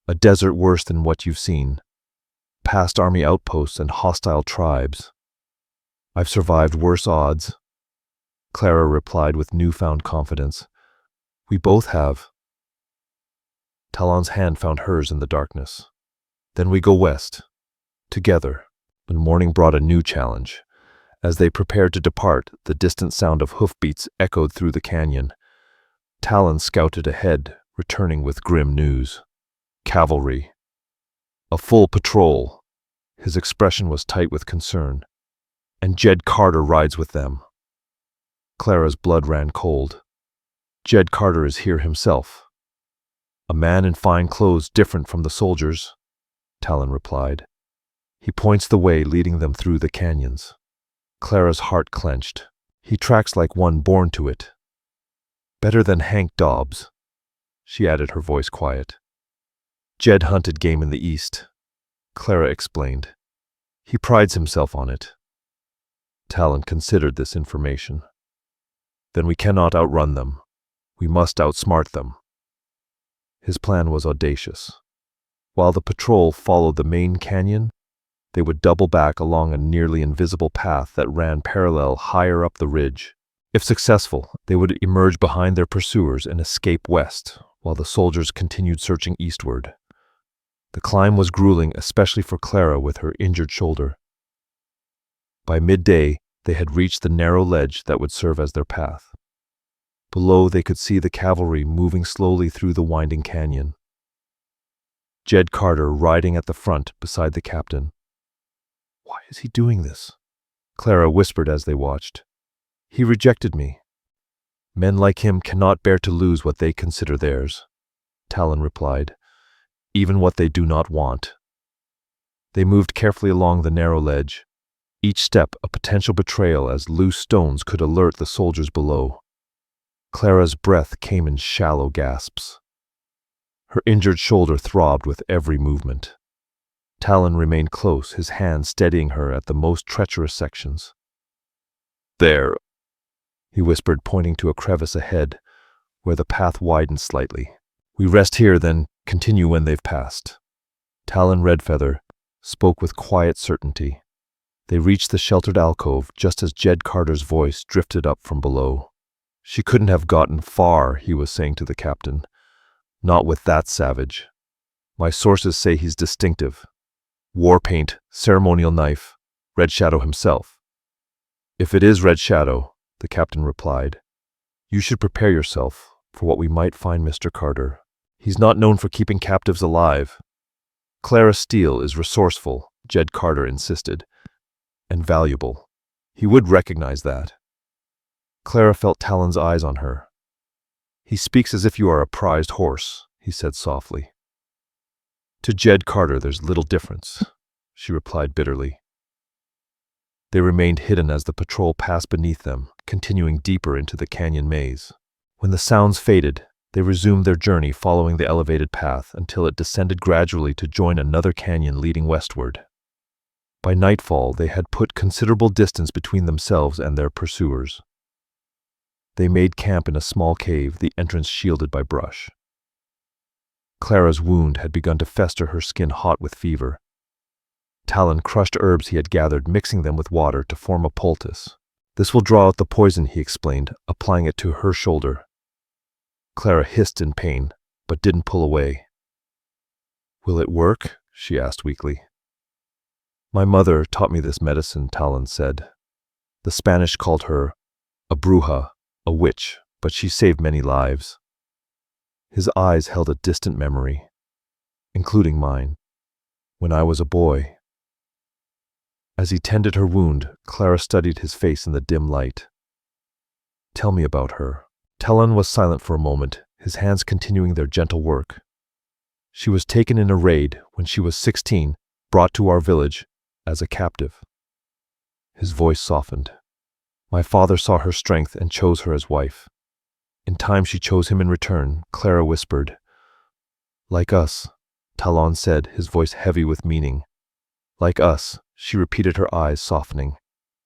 A desert worse than what you've seen. Past army outposts and hostile tribes. I've survived worse odds, Clara replied with newfound confidence. We both have. Talon's hand found hers in the darkness. Then we go west, together. But morning brought a new challenge. As they prepared to depart, the distant sound of hoofbeats echoed through the canyon. Talon scouted ahead, returning with grim news. Cavalry. A full patrol. His expression was tight with concern. And Jed Carter rides with them. Clara's blood ran cold. Jed Carter is here himself. A man in fine clothes different from the soldiers, Talon replied. He points the way, leading them through the canyons. Clara's heart clenched. He tracks like one born to it. Better than Hank Dobbs, she added, her voice quiet. Jed hunted game in the east, Clara explained. He prides himself on it. Talon considered this information. Then we cannot outrun them. We must outsmart them. His plan was audacious. While the patrol followed the main canyon, they would double back along a nearly invisible path that ran parallel higher up the ridge. If successful, they would emerge behind their pursuers and escape west, while the soldiers continued searching eastward. The climb was grueling, especially for Clara with her injured shoulder. By midday, they had reached the narrow ledge that would serve as their path. Below, they could see the cavalry moving slowly through the winding canyon. Jed Carter riding at the front beside the captain. Why is he doing this? Clara whispered as they watched. He rejected me. Men like him cannot bear to lose what they consider theirs, Talon replied. Even what they do not want. They moved carefully along the narrow ledge, each step a potential betrayal, as loose stones could alert the soldiers below. Clara's breath came in shallow gasps. Her injured shoulder throbbed with every movement. Talon remained close, his hand steadying her at the most treacherous sections. There, he whispered, pointing to a crevice ahead, where the path widened slightly. We rest here, then continue when they've passed. Talon Redfeather, spoke with quiet certainty. They reached the sheltered alcove just as Jed Carter's voice drifted up from below. "She couldn't have gotten far," he was saying to the captain. "Not with that savage. My sources say he's distinctive. War paint, ceremonial knife, Red Shadow himself." "If it is Red Shadow," the captain replied, "you should prepare yourself for what we might find Mr. Carter. He's not known for keeping captives alive." "Clara Steele is resourceful," Jed Carter insisted, "and valuable. He would recognize that." Clara felt Talon's eyes on her. "He speaks as if you are a prized horse," he said softly. "To Jed Carter there's little difference," she replied bitterly. They remained hidden as the patrol passed beneath them, continuing deeper into the canyon maze. When the sounds faded, they resumed their journey following the elevated path until it descended gradually to join another canyon leading westward. By nightfall, they had put considerable distance between themselves and their pursuers. They made camp in a small cave, the entrance shielded by brush. Clara's wound had begun to fester, her skin hot with fever. Talon crushed herbs he had gathered, mixing them with water to form a poultice. "This will draw out the poison," he explained, applying it to her shoulder. Clara hissed in pain, but didn't pull away. "Will it work?" she asked weakly. "My mother taught me this medicine," Talon said. "The Spanish called her a bruja, a witch, but she saved many lives." His eyes held a distant memory, including mine, when I was a boy. As he tended her wound, Clara studied his face in the dim light. "Tell me about her." Talon was silent for a moment, his hands continuing their gentle work. "She was taken in a raid when she was 16, brought to our village as a captive." His voice softened. "My father saw her strength and chose her as wife. In time she chose him in return," Clara whispered. "Like us," Talon said, his voice heavy with meaning. "Like us," she repeated, her eyes softening.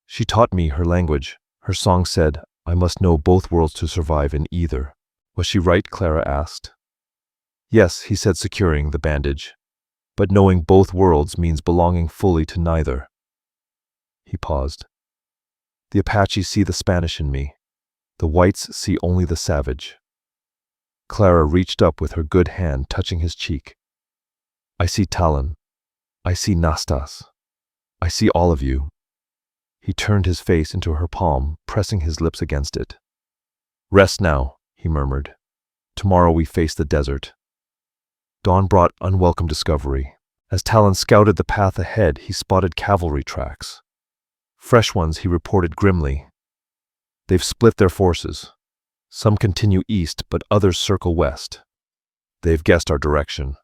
"She taught me her language. Her song said, I must know both worlds to survive in either." "Was she right?" Clara asked. "Yes," he said, securing the bandage. "But knowing both worlds means belonging fully to neither." He paused. "The Apaches see the Spanish in me. The whites see only the savage." Clara reached up with her good hand, touching his cheek. "I see Talon. I see Nastas. I see all of you." He turned his face into her palm, pressing his lips against it. "Rest now," he murmured. "Tomorrow we face the desert." Dawn brought unwelcome discovery. As Talon scouted the path ahead, he spotted cavalry tracks. Fresh ones, he reported grimly. "They've split their forces. Some continue east, but others circle west. They've guessed our direction."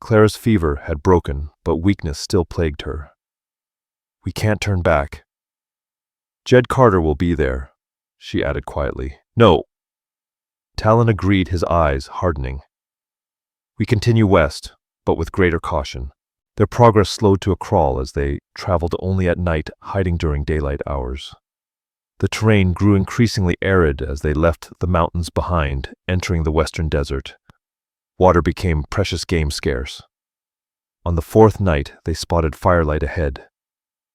Clara's fever had broken, but weakness still plagued her. "We can't turn back." "Jed Carter will be there," she added quietly. "No." Talon agreed, his eyes hardening. "We continue west, but with greater caution." Their progress slowed to a crawl as they traveled only at night, hiding during daylight hours. The terrain grew increasingly arid as they left the mountains behind, entering the western desert. Water became precious game scarce. On the fourth night, they spotted firelight ahead.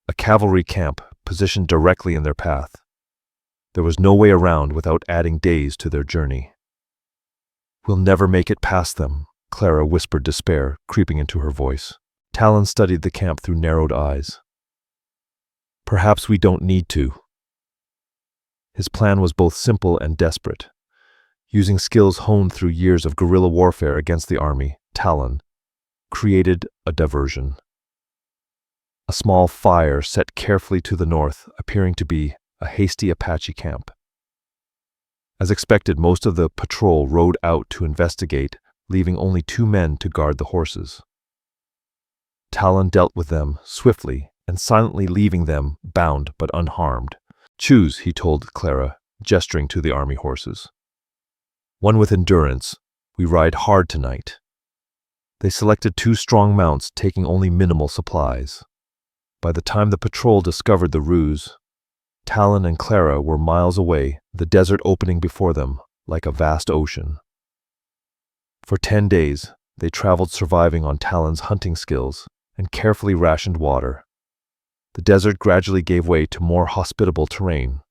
A cavalry camp positioned directly in their path. There was no way around without adding days to their journey. "We'll never make it past them," Clara whispered, despair creeping into her voice. Talon studied the camp through narrowed eyes. "Perhaps we don't need to." His plan was both simple and desperate. Using skills honed through years of guerrilla warfare against the army, Talon created a diversion. A small fire set carefully to the north, appearing to be a hasty Apache camp. As expected, most of the patrol rode out to investigate, leaving only 2 men to guard the horses. Talon dealt with them swiftly and silently, leaving them bound but unharmed. "Choose," he told Clara, gesturing to the army horses. "One with endurance. We ride hard tonight." They selected 2 strong mounts, taking only minimal supplies. By the time the patrol discovered the ruse, Talon and Clara were miles away, the desert opening before them like a vast ocean. For 10 days, they traveled, surviving on Talon's hunting skills and carefully rationed water. The desert gradually gave way to more hospitable terrain.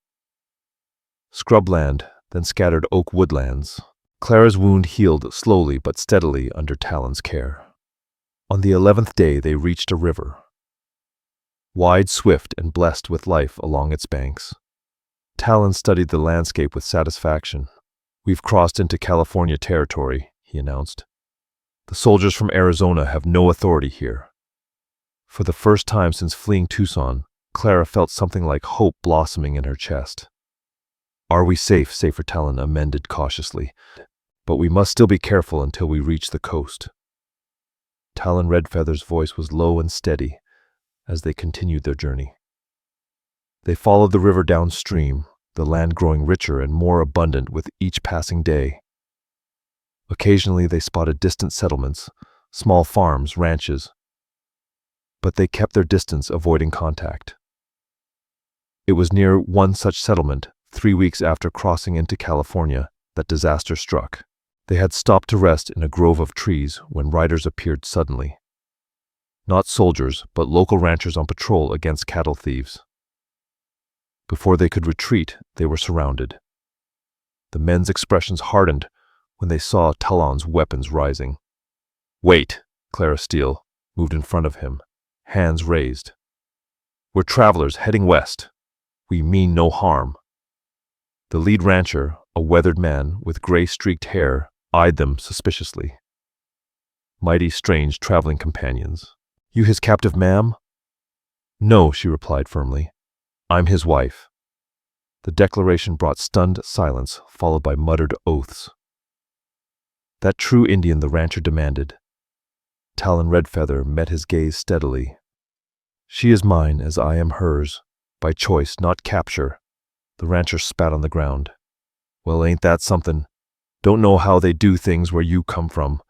Scrubland, then scattered oak woodlands. Clara's wound healed slowly but steadily under Talon's care. On the 11th day they reached a river. Wide, swift, and blessed with life along its banks. Talon studied the landscape with satisfaction. "We've crossed into California territory," he announced. "The soldiers from Arizona have no authority here." For the first time since fleeing Tucson, Clara felt something like hope blossoming in her chest. "Are we safe?" Safer, Talon amended cautiously. "But we must still be careful until we reach the coast." Talon Redfeather's voice was low and steady as they continued their journey. They followed the river downstream, the land growing richer and more abundant with each passing day. Occasionally they spotted distant settlements, small farms, ranches, but they kept their distance, avoiding contact. It was near one such settlement, 3 weeks after crossing into California, that disaster struck. They had stopped to rest in a grove of trees when riders appeared suddenly. Not soldiers, but local ranchers on patrol against cattle thieves. Before they could retreat, they were surrounded. The men's expressions hardened when they saw Talon's weapons rising. "Wait!" Clara Steele moved in front of him, hands raised. "We're travelers heading west. We mean no harm." The lead rancher, a weathered man with gray-streaked hair, eyed them suspiciously. Mighty strange traveling companions. "You his captive, ma'am?" "No," she replied firmly. "I'm his wife." The declaration brought stunned silence, followed by muttered oaths. "That true Indian?" the rancher demanded. Talon Redfeather met his gaze steadily. "She is mine as I am hers, by choice, not capture." The rancher spat on the ground. "Well, ain't that something? Don't know how they do things where you come from,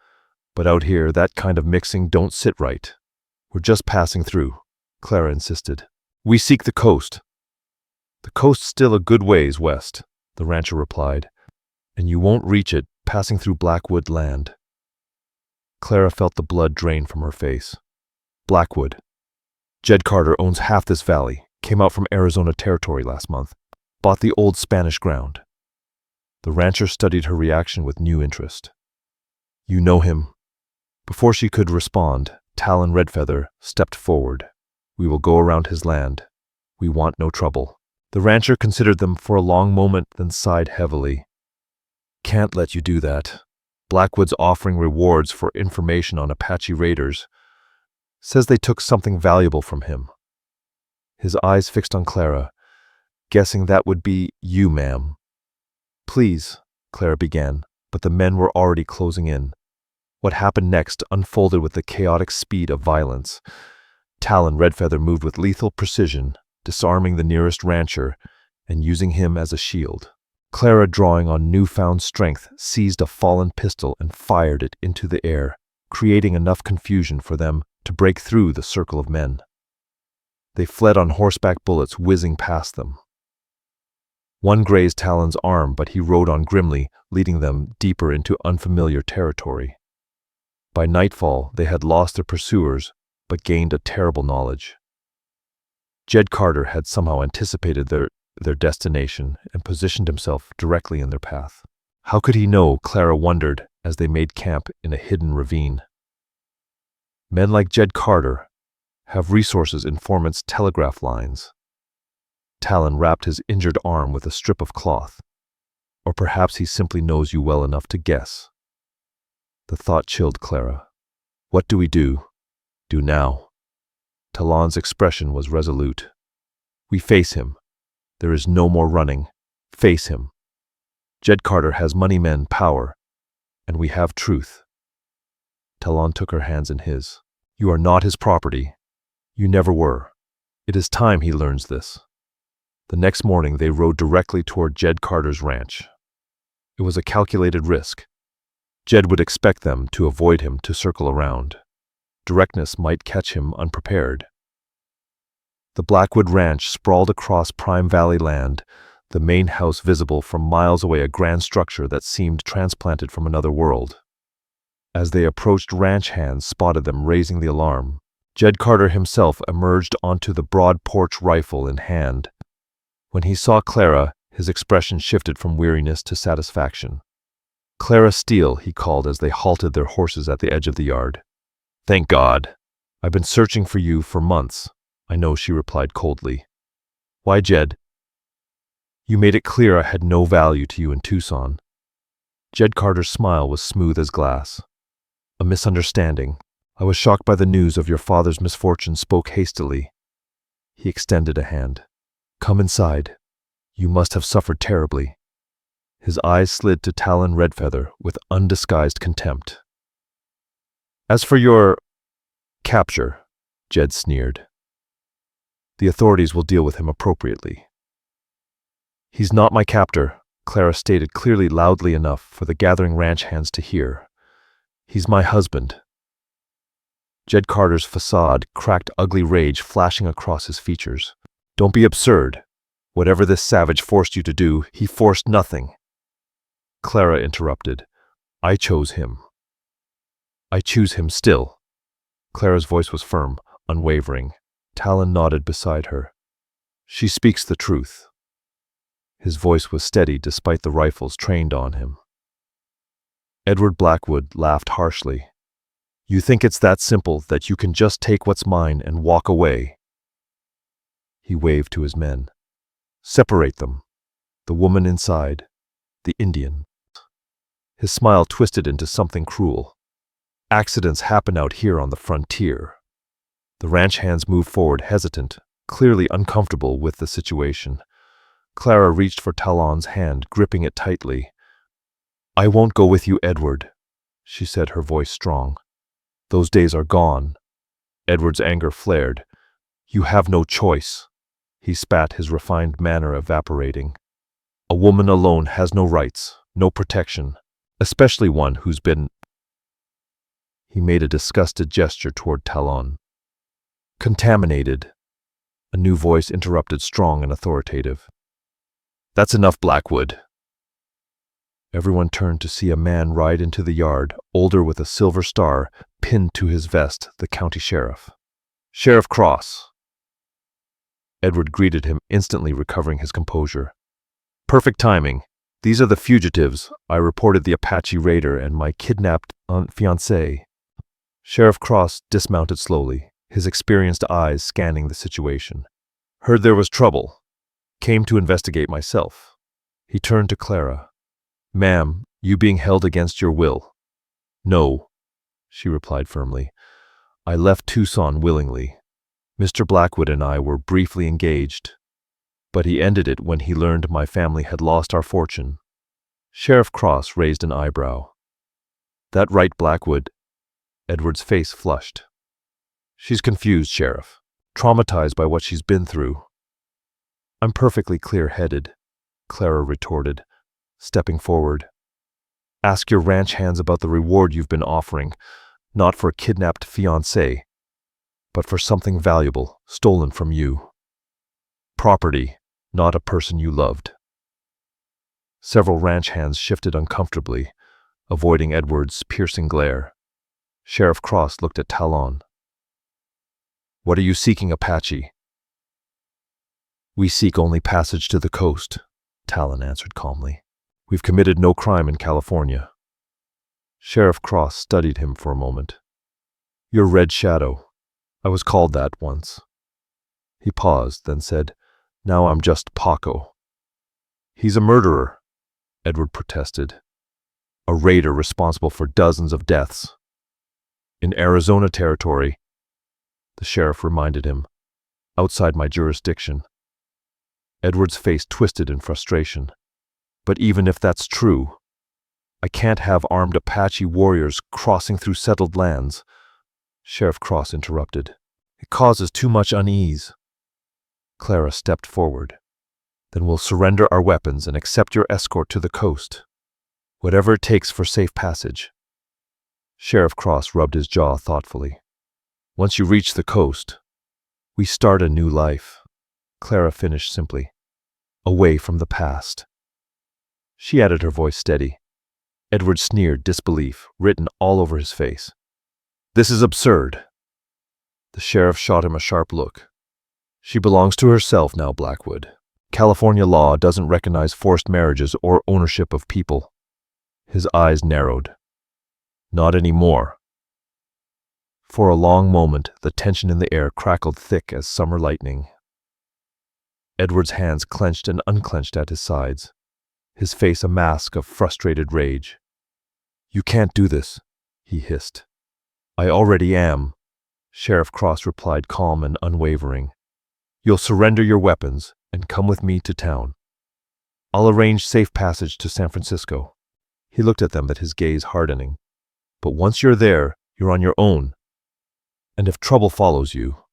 but out here that kind of mixing don't sit right." "We're just passing through," Clara insisted. "We seek the coast." "The coast's still a good ways west," the rancher replied, "and you won't reach it passing through Blackwood land." Clara felt the blood drain from her face. "Blackwood. Jed Carter owns half this valley, came out from Arizona territory last month, bought the old Spanish ground." The rancher studied her reaction with new interest. "You know him?" Before she could respond, Talon Redfeather stepped forward. "We will go around his land. We want no trouble." The rancher considered them for a long moment, then sighed heavily. "Can't let you do that. Blackwood's offering rewards for information on Apache raiders. Says they took something valuable from him." His eyes fixed on Clara. "Guessing that would be you, ma'am." "Please," Clara began, but the men were already closing in. What happened next unfolded with the chaotic speed of violence. Talon Redfeather moved with lethal precision, disarming the nearest rancher and using him as a shield. Clara, drawing on newfound strength, seized a fallen pistol and fired it into the air, creating enough confusion for them to break through the circle of men. They fled on horseback, bullets whizzing past them. One grazed Talon's arm, but he rode on grimly, leading them deeper into unfamiliar territory. By nightfall, they had lost their pursuers, but gained a terrible knowledge. Jed Carter had somehow anticipated their destination and positioned himself directly in their path. How could he know, Clara wondered, as they made camp in a hidden ravine. Men like Jed Carter have resources, informants, telegraph lines. Talon wrapped his injured arm with a strip of cloth. Or perhaps he simply knows you well enough to guess. The thought chilled Clara. What do we do? Do now. Talon's expression was resolute. We face him. There is no more running. Face him. Jed Carter has money, men, power, and we have truth. Talon took her hands in his. You are not his property. You never were. It is time he learns this. The next morning they rode directly toward Jed Carter's ranch. It was a calculated risk. Jed would expect them to avoid him, to circle around. Directness might catch him unprepared. The Blackwood Ranch sprawled across Prime Valley land, the main house visible from miles away, a grand structure that seemed transplanted from another world. As they approached, ranch hands spotted them, raising the alarm. Jed Carter himself emerged onto the broad porch, rifle in hand. When he saw Clara, his expression shifted from weariness to satisfaction. "Clara Steele," he called as they halted their horses at the edge of the yard. "Thank God. I've been searching for you for months." "I know," she replied coldly. "Why, Jed? You made it clear I had no value to you in Tucson." Jed Carter's smile was smooth as glass. "A misunderstanding. I was shocked by the news of your father's misfortune," spoke hastily. He extended a hand. "Come inside. You must have suffered terribly." His eyes slid to Talon Redfeather with undisguised contempt. "As for your capture," Jed sneered, "the authorities will deal with him appropriately." "He's not my captor," Clara stated clearly, loudly enough for the gathering ranch hands to hear. "He's my husband." Jed Carter's facade cracked, ugly rage flashing across his features. "Don't be absurd. Whatever this savage forced you to do, he forced nothing." Clara interrupted. "I chose him. I choose him still." Clara's voice was firm, unwavering. Talon nodded beside her. "She speaks the truth." His voice was steady despite the rifles trained on him. Edward Blackwood laughed harshly. "You think it's that simple, that you can just take what's mine and walk away?" He waved to his men. "Separate them. The woman inside, the Indian." His smile twisted into something cruel. "Accidents happen out here on the frontier." The ranch hands moved forward, hesitant, clearly uncomfortable with the situation. Clara reached for Talon's hand, gripping it tightly. "I won't go with you, Edward," she said, her voice strong. "Those days are gone." Edward's anger flared. "You have no choice." He spat, his refined manner evaporating. "A woman alone has no rights, no protection, especially one who's been—" He made a disgusted gesture toward Talon. "Contaminated." A new voice interrupted, strong and authoritative. "That's enough, Blackwood." Everyone turned to see a man ride into the yard, older with a silver star pinned to his vest, the county sheriff. "Sheriff Cross." Edward greeted him, instantly recovering his composure. "Perfect timing. These are the fugitives. I reported the Apache raider and my kidnapped fiancé." Sheriff Cross dismounted slowly, his experienced eyes scanning the situation. "Heard there was trouble. Came to investigate myself." He turned to Clara. "Ma'am, you being held against your will?" "No," she replied firmly. "I left Tucson willingly. Mr. Blackwood and I were briefly engaged, but he ended it when he learned my family had lost our fortune." Sheriff Cross raised an eyebrow. "That right, Blackwood?" Edward's face flushed. "She's confused, Sheriff. Traumatized by what she's been through." "I'm perfectly clear-headed," Clara retorted, stepping forward. "Ask your ranch hands about the reward you've been offering, not for a kidnapped fiancé, but for something valuable, stolen from you. Property, not a person you loved." Several ranch hands shifted uncomfortably, avoiding Edward's piercing glare. Sheriff Cross looked at Talon. "What are you seeking, Apache?" "We seek only passage to the coast," Talon answered calmly. "We've committed no crime in California." Sheriff Cross studied him for a moment. "You're Red Shadow. I was called that once." He paused, then said, "Now I'm just Paco." "He's a murderer," Edward protested. "A raider responsible for dozens of deaths." "In Arizona territory," the sheriff reminded him. "Outside my jurisdiction." Edward's face twisted in frustration. "But even if that's true, I can't have armed Apache warriors crossing through settled lands." Sheriff Cross interrupted. "It causes too much unease." Clara stepped forward. "Then we'll surrender our weapons and accept your escort to the coast. Whatever it takes for safe passage." Sheriff Cross rubbed his jaw thoughtfully. "Once you reach the coast, we start a new life," Clara finished simply. "Away from the past." She added, her voice steady. Edward sneered, disbelief written all over his face. "This is absurd." The sheriff shot him a sharp look. She belongs to herself now, Blackwood. California law doesn't recognize forced marriages or ownership of people. His eyes narrowed. Not anymore. For a long moment, the tension in the air crackled thick as summer lightning. Edward's hands clenched and unclenched at his sides, his face a mask of frustrated rage. "You can't do this," he hissed. "I already am," Sheriff Cross replied, calm and unwavering. "You'll surrender your weapons and come with me to town. I'll arrange safe passage to San Francisco." He looked at them, his gaze hardening. "But once you're there, you're on your own. And if trouble follows you,"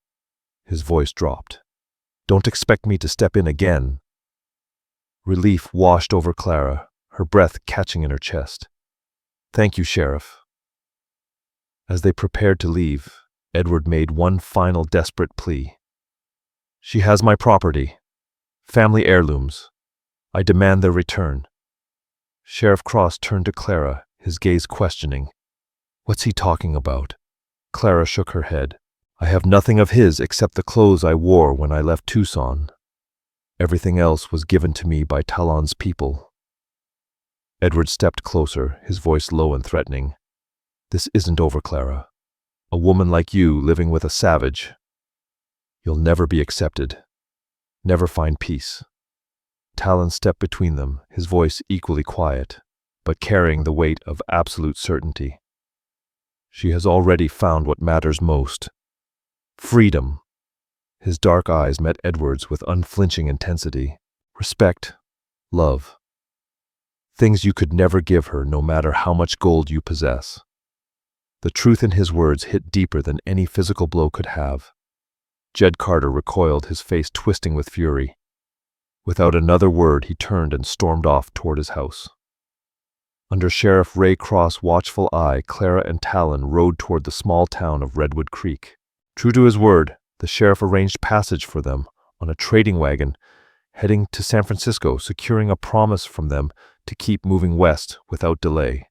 his voice dropped, "don't expect me to step in again." Relief washed over Clara, her breath catching in her chest. "Thank you, Sheriff." As they prepared to leave, Edward made one final desperate plea. "She has my property. Family heirlooms. I demand their return." Sheriff Cross turned to Clara, his gaze questioning. "What's he talking about?" Clara shook her head. "I have nothing of his except the clothes I wore when I left Tucson. Everything else was given to me by Talon's people." Edward stepped closer, his voice low and threatening. "This isn't over, Clara. A woman like you living with a savage. You'll never be accepted. Never find peace." Talon stepped between them, his voice equally quiet, but carrying the weight of absolute certainty. "She has already found what matters most. Freedom." His dark eyes met Edward's with unflinching intensity. "Respect. Love. Things you could never give her, no matter how much gold you possess." The truth in his words hit deeper than any physical blow could have. Jed Carter recoiled, his face twisting with fury. Without another word, he turned and stormed off toward his house. Under Sheriff Ray Cross' watchful eye, Clara and Talon rode toward the small town of Redwood Creek. True to his word, the sheriff arranged passage for them on a trading wagon heading to San Francisco, securing a promise from them to keep moving west without delay.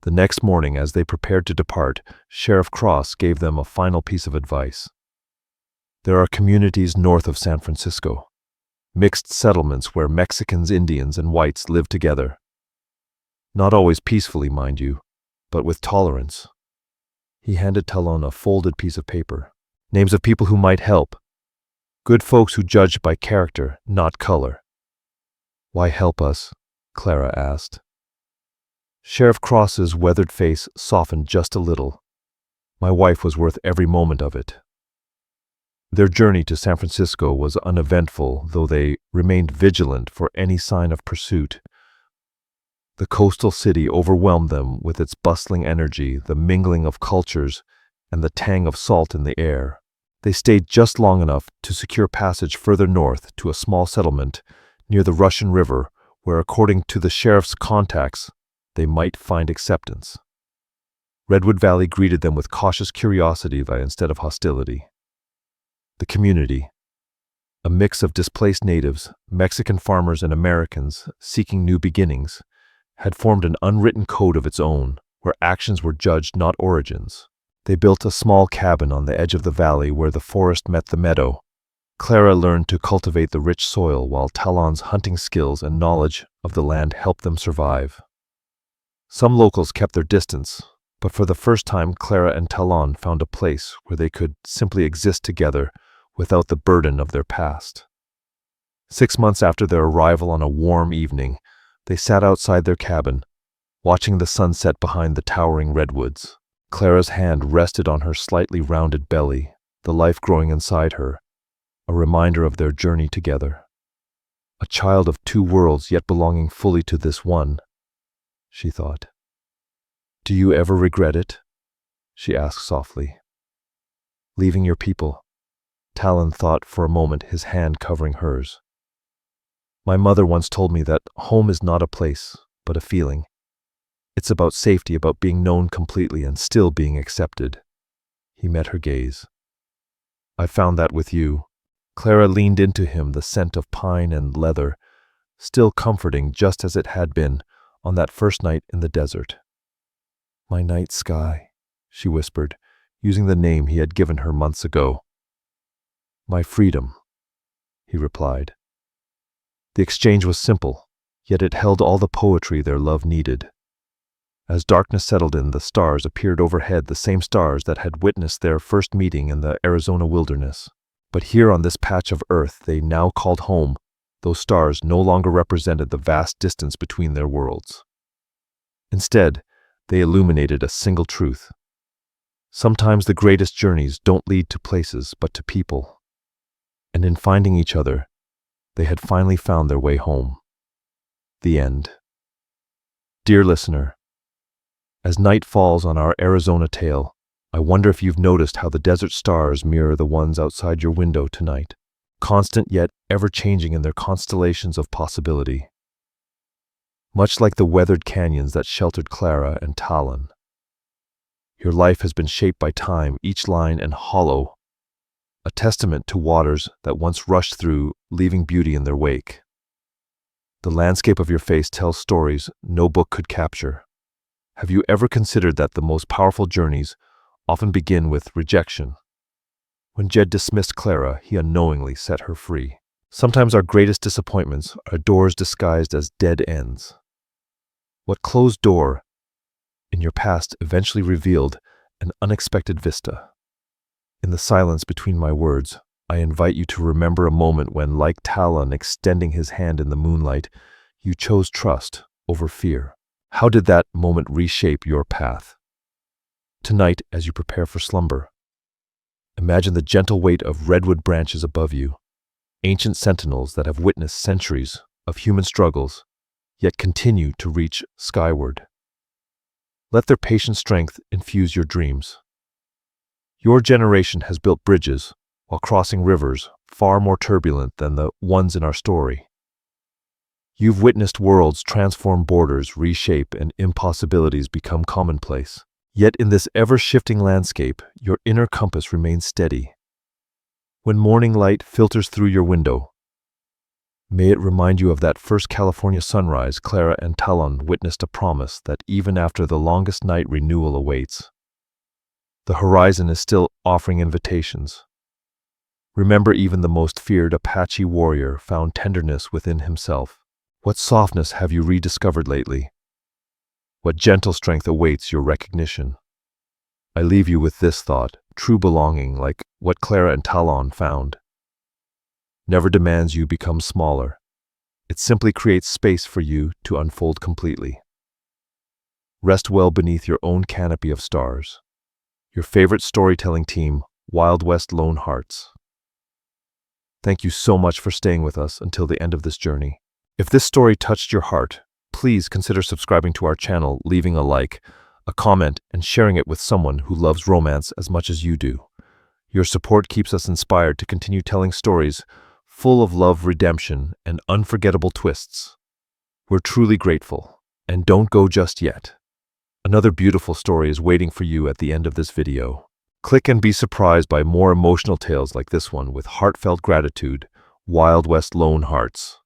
The next morning, as they prepared to depart, Sheriff Cross gave them a final piece of advice. "There are communities north of San Francisco, mixed settlements where Mexicans, Indians, and whites live together. Not always peacefully, mind you, but with tolerance." He handed Talon a folded piece of paper. "Names of people who might help. Good folks who judge by character, not color." "Why help us?" Clara asked. Sheriff Cross's weathered face softened just a little. "My wife was worth every moment of it." Their journey to San Francisco was uneventful, though they remained vigilant for any sign of pursuit. The coastal city overwhelmed them with its bustling energy, the mingling of cultures, and the tang of salt in the air. They stayed just long enough to secure passage further north to a small settlement near the Russian River, where, according to the sheriff's contacts, they might find acceptance. Redwood Valley greeted them with cautious curiosity instead of hostility. The community, a mix of displaced natives, Mexican farmers, and Americans seeking new beginnings, had formed an unwritten code of its own, where actions were judged, not origins. They built a small cabin on the edge of the valley where the forest met the meadow. Clara learned to cultivate the rich soil, while Talon's hunting skills and knowledge of the land helped them survive. Some locals kept their distance, but for the first time Clara and Talon found a place where they could simply exist together without the burden of their past. 6 months after their arrival, on a warm evening, they sat outside their cabin, watching the sunset behind the towering redwoods. Clara's hand rested on her slightly rounded belly, the life growing inside her, a reminder of their journey together. A child of two worlds, yet belonging fully to this one, she thought. "Do you ever regret it?" she asked softly. "Leaving your people?" Talon thought for a moment, his hand covering hers. "My mother once told me that home is not a place, but a feeling. It's about safety, about being known completely and still being accepted." He met her gaze. "I found that with you." Clara leaned into him, the scent of pine and leather, still comforting just as it had been on that first night in the desert. "My night sky," she whispered, using the name he had given her months ago. "My freedom," he replied. The exchange was simple, yet it held all the poetry their love needed. As darkness settled in, the stars appeared overhead, the same stars that had witnessed their first meeting in the Arizona wilderness. But here on this patch of earth they now called home, those stars no longer represented the vast distance between their worlds. Instead, they illuminated a single truth. Sometimes the greatest journeys don't lead to places, but to people. And in finding each other, they had finally found their way home. The end. Dear listener, as night falls on our Arizona tale, I wonder if you've noticed how the desert stars mirror the ones outside your window tonight, constant yet ever-changing in their constellations of possibility. Much like the weathered canyons that sheltered Clara and Talon, your life has been shaped by time, each line and hollow, a testament to waters that once rushed through, leaving beauty in their wake. The landscape of your face tells stories no book could capture. Have you ever considered that the most powerful journeys often begin with rejection? When Jed dismissed Clara, he unknowingly set her free. Sometimes our greatest disappointments are doors disguised as dead ends. What closed door in your past eventually revealed an unexpected vista? In the silence between my words, I invite you to remember a moment when, like Talon extending his hand in the moonlight, you chose trust over fear. How did that moment reshape your path? Tonight, as you prepare for slumber, imagine the gentle weight of redwood branches above you, ancient sentinels that have witnessed centuries of human struggles, yet continue to reach skyward. Let their patient strength infuse your dreams. Your generation has built bridges while crossing rivers far more turbulent than the ones in our story. You've witnessed worlds transform, borders reshape, and impossibilities become commonplace. Yet in this ever-shifting landscape, your inner compass remains steady. When morning light filters through your window, may it remind you of that first California sunrise Clara and Talon witnessed, a promise that even after the longest night, renewal awaits. The horizon is still offering invitations. Remember, even the most feared Apache warrior found tenderness within himself. What softness have you rediscovered lately? What gentle strength awaits your recognition? I leave you with this thought: true belonging, like what Clara and Talon found, never demands you become smaller. It simply creates space for you to unfold completely. Rest well beneath your own canopy of stars. Your favorite storytelling team, Wild West Lone Hearts. Thank you so much for staying with us until the end of this journey. If this story touched your heart, please consider subscribing to our channel, leaving a like, a comment, and sharing it with someone who loves romance as much as you do. Your support keeps us inspired to continue telling stories full of love, redemption, and unforgettable twists. We're truly grateful, and don't go just yet. Another beautiful story is waiting for you at the end of this video. Click and be surprised by more emotional tales like this one. With heartfelt gratitude, Wild West Lone Hearts.